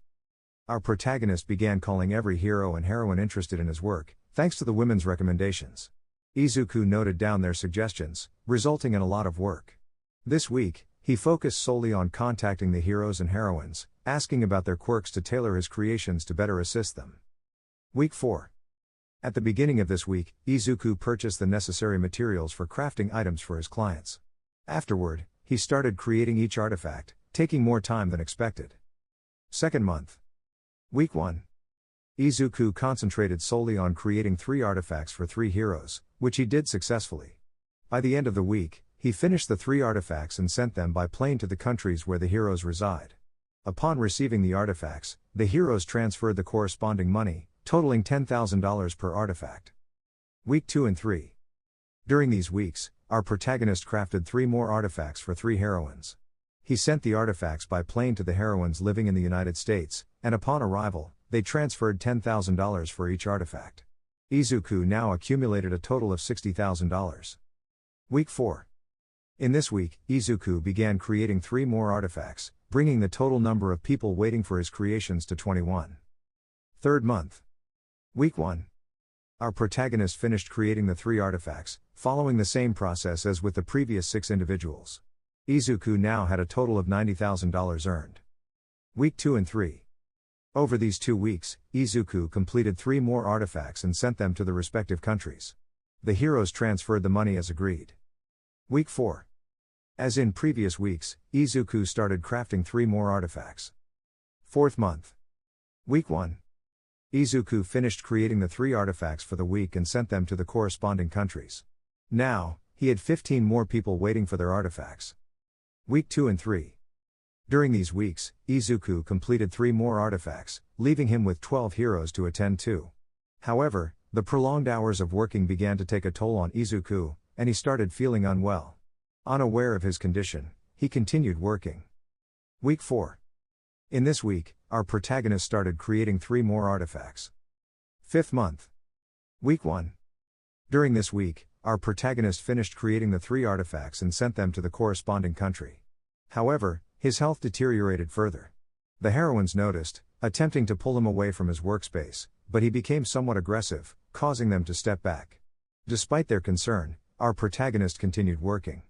Our protagonist began calling every hero and heroine interested in his work, thanks to the women's recommendations. Izuku noted down their suggestions, resulting in a lot of work. This week, he focused solely on contacting the heroes and heroines, asking about their quirks to tailor his creations to better assist them. Week 4. At the beginning of this week, Izuku purchased the necessary materials for crafting items for his clients. Afterward, he started creating each artifact, taking more time than expected. Second month. Week 1. Izuku concentrated solely on creating 3 artifacts for 3 heroes, which he did successfully. By the end of the week, he finished the 3 artifacts and sent them by plane to the countries where the heroes reside. Upon receiving the artifacts, the heroes transferred the corresponding money, totaling $10,000 per artifact. Week 2 and 3. During these weeks, our protagonist crafted 3 more artifacts for 3 heroines. He sent the artifacts by plane to the heroines living in the United States, and upon arrival, they transferred $10,000 for each artifact. Izuku now accumulated a total of $60,000. Week 4. In this week, Izuku began creating 3 more artifacts, bringing the total number of people waiting for his creations to 21. Third month. Week 1. Our protagonist finished creating the 3 artifacts, following the same process as with the previous 6 individuals. Izuku now had a total of $90,000 earned. Week 2 and 3. Over these 2 weeks, Izuku completed 3 more artifacts and sent them to the respective countries. The heroes transferred the money as agreed. Week 4. As in previous weeks, Izuku started crafting 3 more artifacts. Fourth month. Week 1. Izuku finished creating the 3 artifacts for the week and sent them to the corresponding countries. Now, he had 15 more people waiting for their artifacts. Week 2 and 3. During these weeks, Izuku completed 3 more artifacts, leaving him with 12 heroes to attend to. However, the prolonged hours of working began to take a toll on Izuku, and he started feeling unwell. Unaware of his condition, he continued working. Week 4. In this week, our protagonist started creating 3 more artifacts. 5th month. Week 1. During this week, our protagonist finished creating the 3 artifacts and sent them to the corresponding country. However, his health deteriorated further. The heroines noticed, attempting to pull him away from his workspace, but he became somewhat aggressive, causing them to step back. Despite their concern, our protagonist continued working.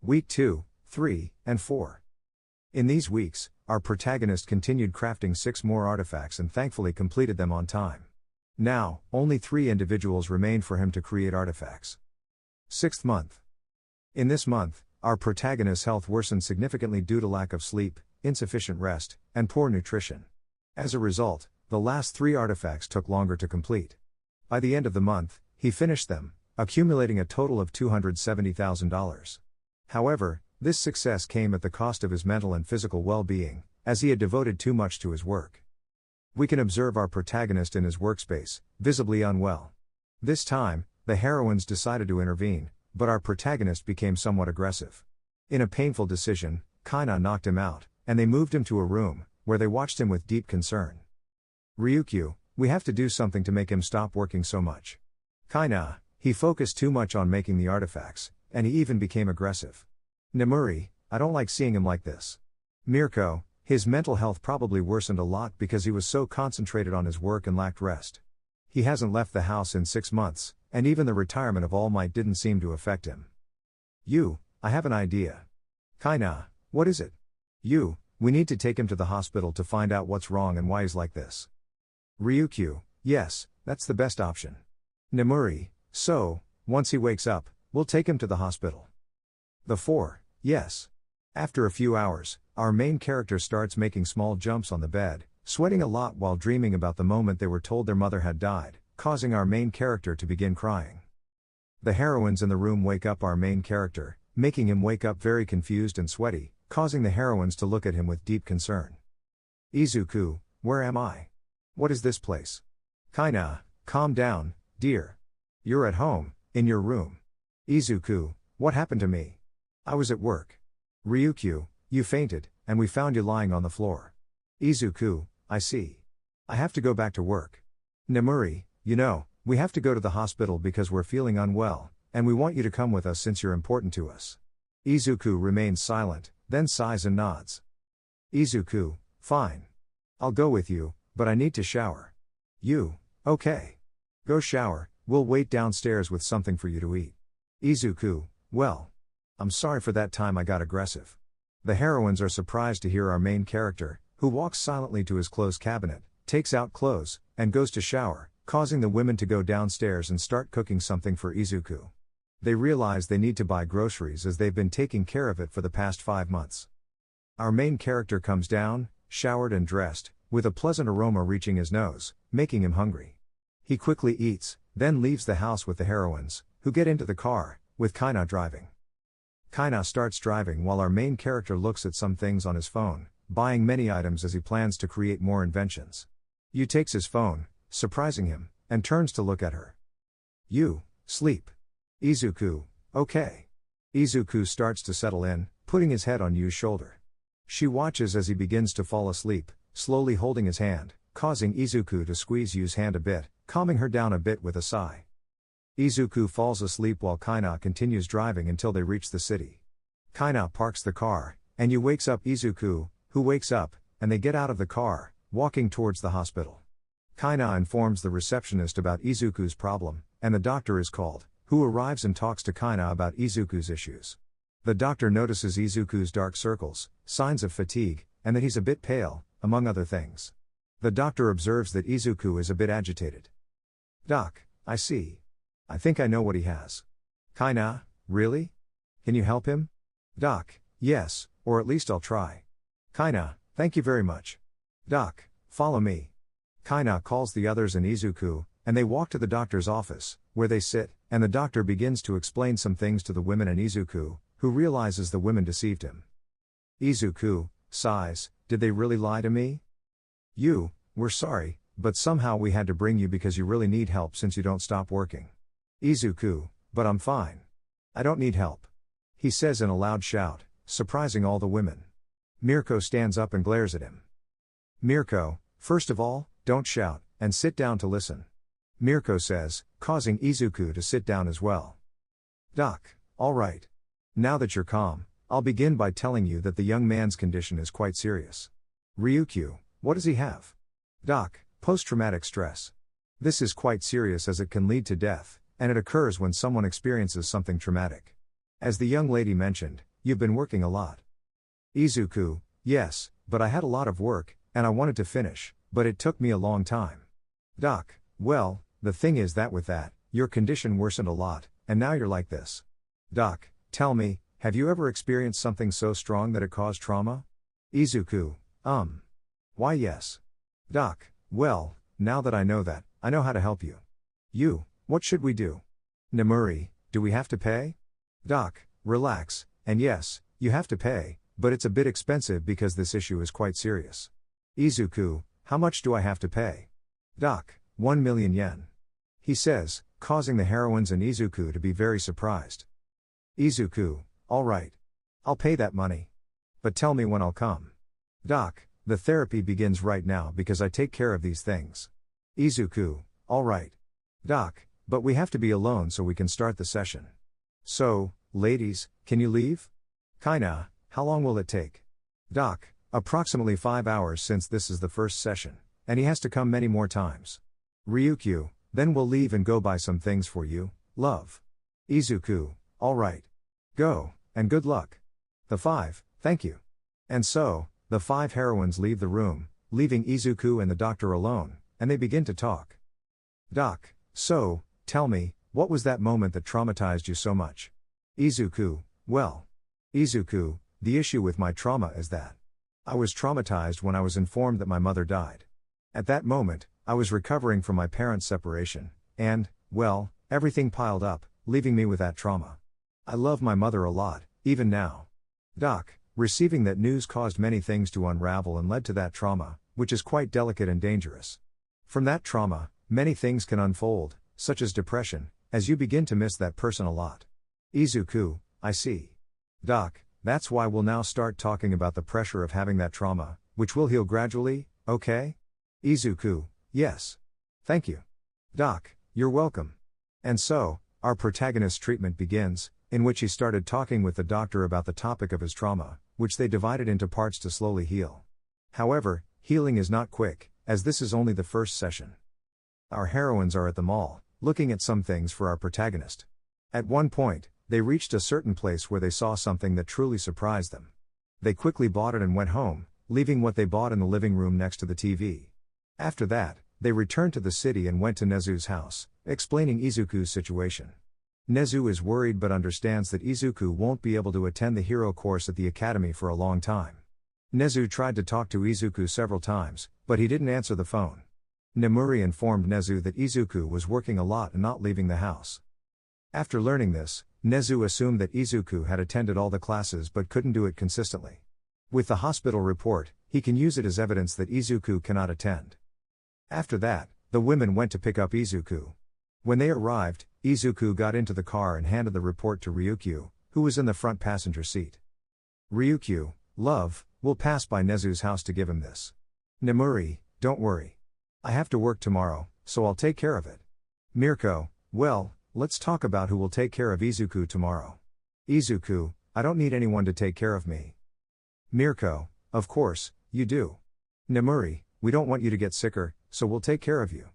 Week 2, 3, and 4. In these weeks, our protagonist continued crafting 6 more artifacts and thankfully completed them on time. Now, only 3 individuals remained for him to create artifacts. 6th month. In this month, our protagonist's health worsened significantly due to lack of sleep, insufficient rest, and poor nutrition. As a result, the last 3 artifacts took longer to complete. By the end of the month, he finished them, accumulating a total of $270,000. However, this success came at the cost of his mental and physical well-being, as he had devoted too much to his work. We can observe our protagonist in his workspace, visibly unwell. This time, the heroines decided to intervene, but our protagonist became somewhat aggressive. In a painful decision, Kaina knocked him out, and they moved him to a room, where they watched him with deep concern. Ryukyu, we have to do something to make him stop working so much. Kaina, he focused too much on making the artifacts, and he even became aggressive. Nemuri, I don't like seeing him like this. Mirko, his mental health probably worsened a lot because he was so concentrated on his work and lacked rest. He hasn't left the house in 6 months, and even the retirement of All Might didn't seem to affect him. You, I have an idea. Kaina, what is it? You, we need to take him to the hospital to find out what's wrong and why he's like this. Ryukyu, yes, that's the best option. Nemuri, so, once he wakes up, we'll take him to the hospital. The 4, yes. After a few hours, our main character starts making small jumps on the bed, sweating a lot while dreaming about the moment they were told their mother had died, causing our main character to begin crying. The heroines in the room wake up our main character, making him wake up very confused and sweaty, causing the heroines to look at him with deep concern. Izuku, where am I? What is this place? Kaina, calm down, dear. You're at home, in your room. Izuku, what happened to me? I was at work. Ryukyu, you fainted, and we found you lying on the floor. Izuku, I see. I have to go back to work. Nemuri, you know, we have to go to the hospital because we're feeling unwell, and we want you to come with us since you're important to us. Izuku remains silent, then sighs and nods. Izuku, fine. I'll go with you, but I need to shower. You, okay. Go shower, we'll wait downstairs with something for you to eat. Izuku, well. I'm sorry for that time I got aggressive. The heroines are surprised to hear our main character, who walks silently to his clothes cabinet, takes out clothes, and goes to shower, causing the women to go downstairs and start cooking something for Izuku. They realize they need to buy groceries as they've been taking care of it for the past 5 months. Our main character comes down, showered and dressed, with a pleasant aroma reaching his nose, making him hungry. He quickly eats, then leaves the house with the heroines, who get into the car, with Kaina driving. Kaina starts driving while our main character looks at some things on his phone, buying many items as he plans to create more inventions. Yu takes his phone, surprising him, and turns to look at her. You, sleep. Izuku, okay. Izuku starts to settle in, putting his head on Yu's shoulder. She watches as he begins to fall asleep, slowly holding his hand, causing Izuku to squeeze Yu's hand a bit, calming her down a bit with a sigh. Izuku falls asleep while Kaina continues driving until they reach the city. Kaina parks the car, and Yu wakes up Izuku, who wakes up, and they get out of the car, walking towards the hospital. Kaina informs the receptionist about Izuku's problem, and the doctor is called, who arrives and talks to Kaina about Izuku's issues. The doctor notices Izuku's dark circles, signs of fatigue, and that he's a bit pale, among other things. The doctor observes that Izuku is a bit agitated. Doc, I see. I think I know what he has. Kaina, really? Can you help him? Doc, yes, or at least I'll try. Kaina, thank you very much. Doc, follow me. Kaina calls the others and Izuku, and they walk to the doctor's office, where they sit, and the doctor begins to explain some things to the women and Izuku, who realizes the women deceived him. Izuku sighs, did they really lie to me? You, we're sorry, but somehow we had to bring you because you really need help since you don't stop working. Izuku, but I'm fine. I don't need help. He says in a loud shout, surprising all the women. Mirko stands up and glares at him. Mirko, first of all, don't shout, and sit down to listen. Mirko says, causing Izuku to sit down as well. Doc, all right. Now that you're calm, I'll begin by telling you that the young man's condition is quite serious. Ryukyu, what does he have? Doc, post-traumatic stress. This is quite serious as it can lead to death, and it occurs when someone experiences something traumatic. As the young lady mentioned, you've been working a lot. Izuku, yes, but I had a lot of work, and I wanted to finish, but it took me a long time. Doc, well, the thing is that with that, your condition worsened a lot, and now you're like this. Doc, tell me, have you ever experienced something so strong that it caused trauma? Izuku, why yes. Doc, well, now that I know that, I know how to help you. You, what should we do? Nemuri, do we have to pay? Doc, relax, and yes, you have to pay, but it's a bit expensive because this issue is quite serious. Izuku, how much do I have to pay? Doc, 1 million yen. He says, causing the heroines and Izuku to be very surprised. Izuku, all right. I'll pay that money. But tell me when I'll come. Doc, the therapy begins right now because I take care of these things. Izuku, all right. Doc, but we have to be alone so we can start the session. So, ladies, can you leave? Kinda, how long will it take? Doc, approximately 5 hours since this is the first session, and he has to come many more times. Ryukyu, then we'll leave and go buy some things for you, love. Izuku, all right. Go, and good luck. The 5, thank you. And so, the 5 heroines leave the room, leaving Izuku and the doctor alone, and they begin to talk. Doc, so, tell me, what was that moment that traumatized you so much? Izuku, well. Izuku, the issue with my trauma is that I was traumatized when I was informed that my mother died. At that moment, I was recovering from my parents' separation, and, well, everything piled up, leaving me with that trauma. I love my mother a lot, even now. Doc, receiving that news caused many things to unravel and led to that trauma, which is quite delicate and dangerous. From that trauma, many things can unfold, such as depression, as you begin to miss that person a lot. Izuku, I see. Doc, that's why we'll now start talking about the pressure of having that trauma, which will heal gradually, okay? Izuku, yes. Thank you. Doc, you're welcome. And so, our protagonist's treatment begins, in which he started talking with the doctor about the topic of his trauma, which they divided into parts to slowly heal. However, healing is not quick, as this is only the first session. Our heroines are at the mall, looking at some things for our protagonist. At one point, they reached a certain place where they saw something that truly surprised them. They quickly bought it and went home, leaving what they bought in the living room next to the TV. After that, they returned to the city and went to Nezu's house, explaining Izuku's situation. Nezu is worried but understands that Izuku won't be able to attend the hero course at the academy for a long time. Nezu tried to talk to Izuku several times, but he didn't answer the phone. Nemuri informed Nezu that Izuku was working a lot and not leaving the house. After learning this, Nezu assumed that Izuku had attended all the classes but couldn't do it consistently. With the hospital report, he can use it as evidence that Izuku cannot attend. After that, the women went to pick up Izuku. When they arrived, Izuku got into the car and handed the report to Ryukyu, who was in the front passenger seat. Ryukyu, love, we'll pass by Nezu's house to give him this. Nemuri, don't worry. I have to work tomorrow, so I'll take care of it. Mirko, well, let's talk about who will take care of Izuku tomorrow. Izuku, I don't need anyone to take care of me. Mirko, of course, you do. Nemuri, we don't want you to get sicker, so we'll take care of you.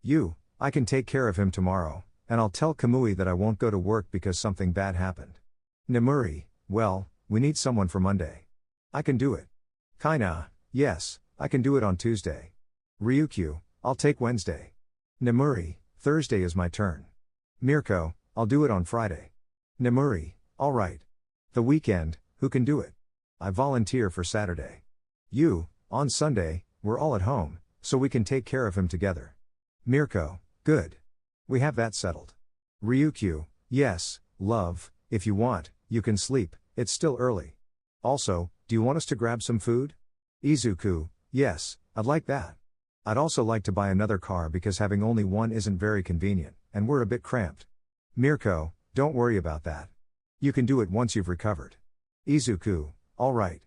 You, I can take care of him tomorrow, and I'll tell Kamui that I won't go to work because something bad happened. Nemuri, well, we need someone for Monday. I can do it. Kaina, yes, I can do it on Tuesday. Ryukyu, I'll take Wednesday. Nemuri, Thursday is my turn. Mirko, I'll do it on Friday. Nemuri, all right. The weekend, who can do it? I volunteer for Saturday. You, on Sunday, we're all at home, so we can take care of him together. Mirko, good. We have that settled. Ryukyu, yes, love, if you want, you can sleep, it's still early. Also, do you want us to grab some food? Izuku, yes, I'd like that. I'd also like to buy another car because having only one isn't very convenient, and we're a bit cramped. Mirko, don't worry about that. You can do it once you've recovered. Izuku, alright.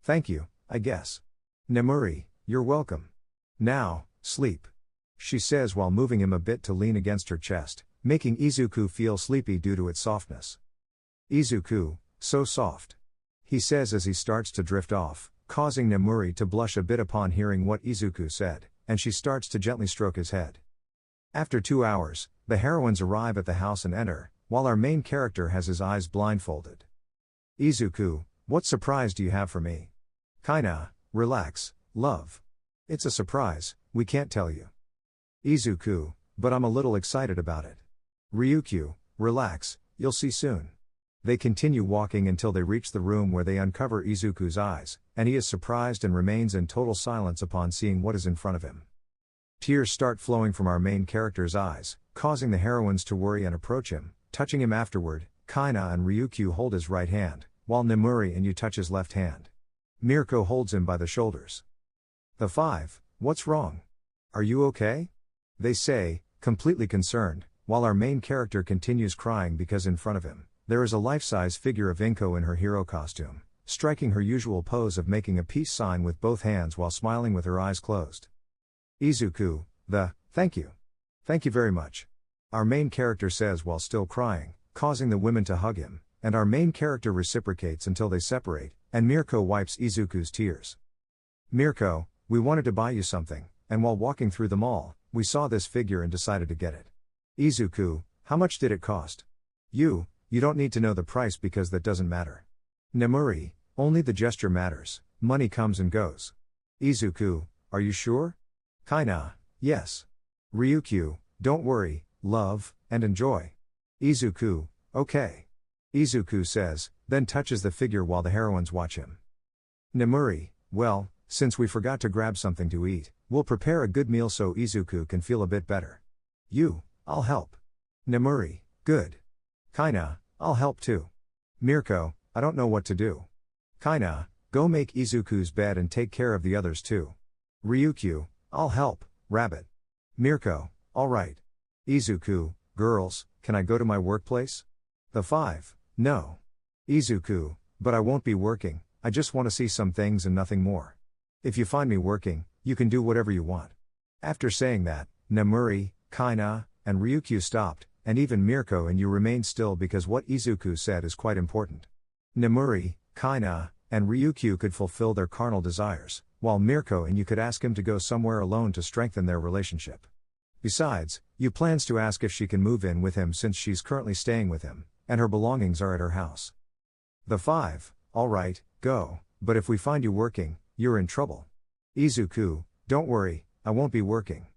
Thank you, I guess. Nemuri, you're welcome. Now, sleep. She says while moving him a bit to lean against her chest, making Izuku feel sleepy due to its softness. Izuku, so soft. He says as he starts to drift off, causing Nemuri to blush a bit upon hearing what Izuku said, and she starts to gently stroke his head. After 2 hours, the heroines arrive at the house and enter, while our main character has his eyes blindfolded. Izuku, what surprise do you have for me? Kaina, relax, love. It's a surprise, we can't tell you. Izuku, but I'm a little excited about it. Ryukyu, relax, you'll see soon. They continue walking until they reach the room where they uncover Izuku's eyes, and he is surprised and remains in total silence upon seeing what is in front of him. Tears start flowing from our main character's eyes, causing the heroines to worry and approach him, touching him afterward. Kaina and Ryukyu hold his right hand, while Nemuri and Yu touch his left hand. Mirko holds him by the shoulders. The five, what's wrong? Are you okay? They say, completely concerned, while our main character continues crying because in front of him, there is a life-size figure of Inko in her hero costume, striking her usual pose of making a peace sign with both hands while smiling with her eyes closed. Izuku, thank you. Thank you very much. Our main character says while still crying, causing the women to hug him, and our main character reciprocates until they separate, and Mirko wipes Izuku's tears. Mirko, we wanted to buy you something, and while walking through the mall, we saw this figure and decided to get it. Izuku, how much did it cost? You don't need to know the price because that doesn't matter. Nemuri, only the gesture matters, money comes and goes. Izuku, are you sure? Kaina, yes. Ryukyu, don't worry, love, and enjoy. Izuku, okay. Izuku says, then touches the figure while the heroines watch him. Nemuri, well, since we forgot to grab something to eat, we'll prepare a good meal so Izuku can feel a bit better. I'll help. Nemuri, good. Kaina, I'll help too. Mirko, I don't know what to do. Kaina, go make Izuku's bed and take care of the others too. Ryukyu, I'll help, rabbit. Mirko, alright. Izuku, girls, can I go to my workplace? The five, no. Izuku, but I won't be working, I just want to see some things and nothing more. If you find me working, you can do whatever you want. After saying that, Nemuri, Kaina, and Ryukyu stopped, and even Mirko and Yu remained still because what Izuku said is quite important. Nemuri, Kaina, and Ryukyu could fulfill their carnal desires, while Mirko and Yu could ask him to go somewhere alone to strengthen their relationship. Besides, Yu plans to ask if she can move in with him since she's currently staying with him, and her belongings are at her house. The five, alright, go, but if we find you working, you're in trouble. Izuku, don't worry, I won't be working.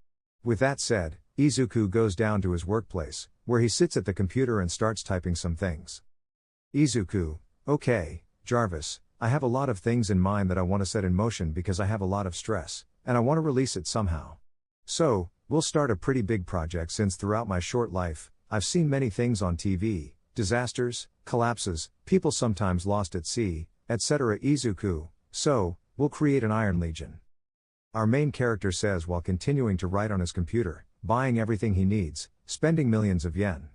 With that said, Izuku goes down to his workplace, where he sits at the computer and starts typing some things. Izuku, okay, Jarvis, I have a lot of things in mind that I want to set in motion because I have a lot of stress, and I want to release it somehow. So, we'll start a pretty big project since throughout my short life, I've seen many things on TV, disasters, collapses, people sometimes lost at sea, etc. Izuku, so, we'll create an Iron Legion. Our main character says while continuing to write on his computer, buying everything he needs, spending millions of yen.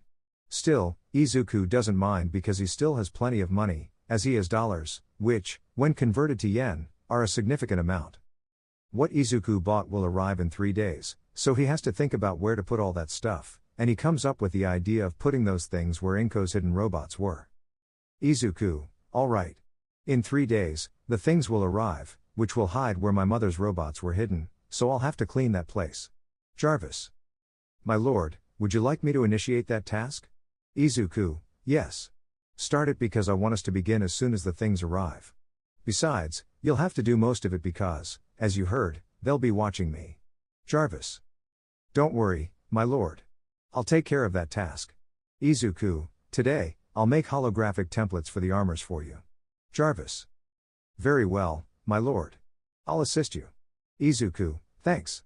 Still, Izuku doesn't mind because he still has plenty of money, as he has dollars, which, when converted to yen, are a significant amount. What Izuku bought will arrive in 3 days, so he has to think about where to put all that stuff, and he comes up with the idea of putting those things where Inko's hidden robots were. Izuku, alright. In 3 days, the things will arrive, which will hide where my mother's robots were hidden, so I'll have to clean that place. Jarvis. My lord, would you like me to initiate that task? Izuku, yes. Start it because I want us to begin as soon as the things arrive. Besides, you'll have to do most of it because, as you heard, they'll be watching me. Jarvis. Don't worry, my lord. I'll take care of that task. Izuku, today, I'll make holographic templates for the armors for you. Jarvis. Very well, my lord. I'll assist you. Izuku, thanks.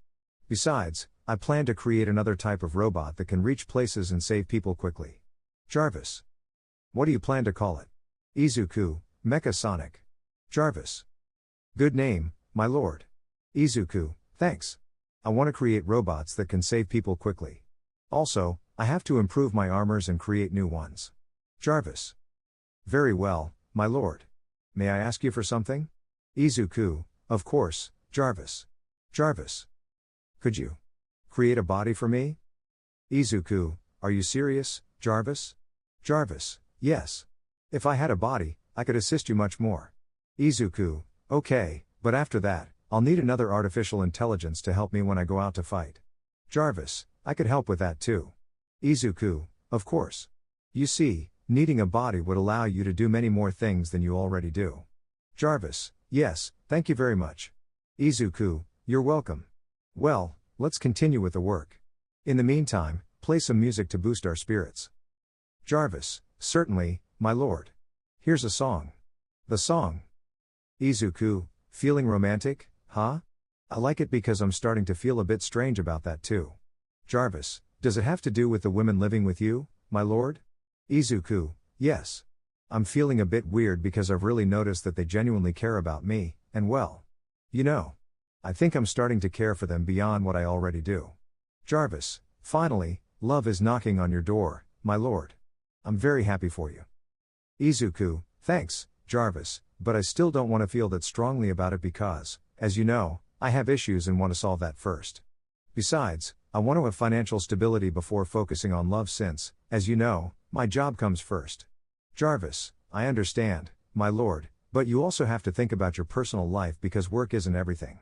Besides, I plan to create another type of robot that can reach places and save people quickly. Jarvis. What do you plan to call it? Izuku, Mecha Sonic. Jarvis. Good name, my lord. Izuku, thanks. I want to create robots that can save people quickly. Also, I have to improve my armors and create new ones. Jarvis. Very well, my lord. May I ask you for something? Izuku, of course, Jarvis. Jarvis. Could you create a body for me? Izuku, are you serious, Jarvis? Jarvis, yes. If I had a body, I could assist you much more. Izuku, okay, but after that, I'll need another artificial intelligence to help me when I go out to fight. Jarvis, I could help with that too. Izuku, of course. You see, needing a body would allow you to do many more things than you already do. Jarvis, yes, thank you very much. Izuku, you're welcome. Well, let's continue with the work. In the meantime, play some music to boost our spirits. Jarvis, certainly, my lord. Here's a song. The song. Izuku, feeling romantic, huh? I like it because I'm starting to feel a bit strange about that too. Jarvis, does it have to do with the women living with you, my lord? Izuku, yes. I'm feeling a bit weird because I've really noticed that they genuinely care about me, and well. You know. I think I'm starting to care for them beyond what I already do. Jarvis, finally, love is knocking on your door, my lord. I'm very happy for you. Izuku, thanks, Jarvis, but I still don't want to feel that strongly about it because, as you know, I have issues and want to solve that first. Besides, I want to have financial stability before focusing on love since, as you know, my job comes first. Jarvis, I understand, my lord, but you also have to think about your personal life because work isn't everything.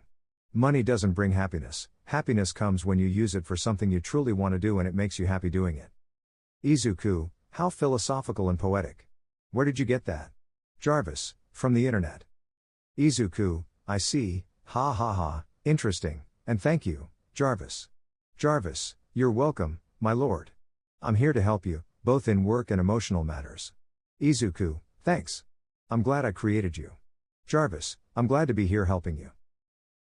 Money doesn't bring happiness. Happiness comes when you use it for something you truly want to do and it makes you happy doing it. Izuku, how philosophical and poetic. Where did you get that? Jarvis, from the internet. Izuku, I see, ha ha ha, interesting, and thank you, Jarvis. Jarvis, you're welcome, my lord. I'm here to help you, both in work and emotional matters. Izuku, thanks. I'm glad I created you. Jarvis, I'm glad to be here helping you.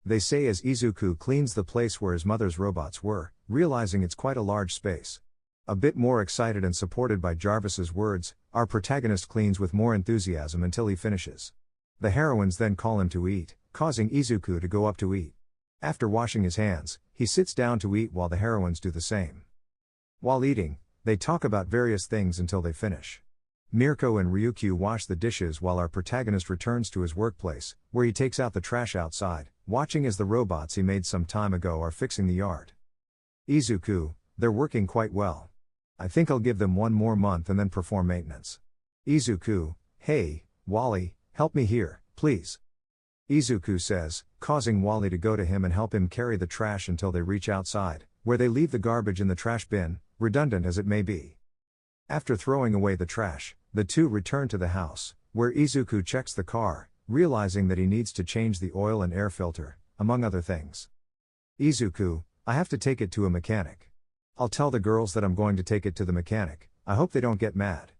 They say as Izuku cleans the place where his mother's robots were, realizing it's quite a large space. A bit more excited and supported by Jarvis's words, our protagonist cleans with more enthusiasm until he finishes. The heroines then call him to eat, causing Izuku to go up to eat. After washing his hands, he sits down to eat while the heroines do the same. While eating, they talk about various things until they finish. Mirko and Ryukyu wash the dishes while our protagonist returns to his workplace, where he takes out the trash outside, watching as the robots he made some time ago are fixing the yard. Izuku, they're working quite well. I think I'll give them one more month and then perform maintenance. Izuku, hey, Wally, help me here, please. Izuku says, causing Wally to go to him and help him carry the trash until they reach outside, where they leave the garbage in the trash bin, redundant as it may be. After throwing away the trash, the two return to the house, where Izuku checks the car, realizing that he needs to change the oil and air filter, among other things. Izuku, I have to take it to a mechanic. I'll tell the girls that I'm going to take it to the mechanic, I hope they don't get mad.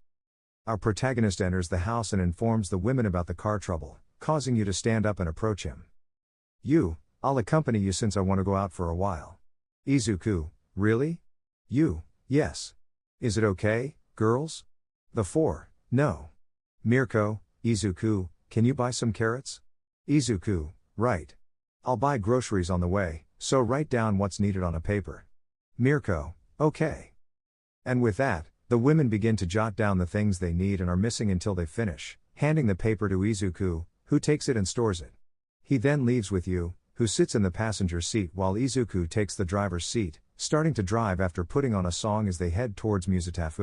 Our protagonist enters the house and informs the women about the car trouble, causing you to stand up and approach him. I'll accompany you since I want to go out for a while. Izuku, really? Yes. Is it okay, girls? The four, no. Mirko, Izuku, can you buy some carrots? Izuku, right. I'll buy groceries on the way, so write down what's needed on a paper. Mirko, okay. And with that, the women begin to jot down the things they need and are missing until they finish, handing the paper to Izuku, who takes it and stores it. He then leaves with you, who sits in the passenger seat while Izuku takes the driver's seat, starting to drive after putting on a song as they head towards Musutafu.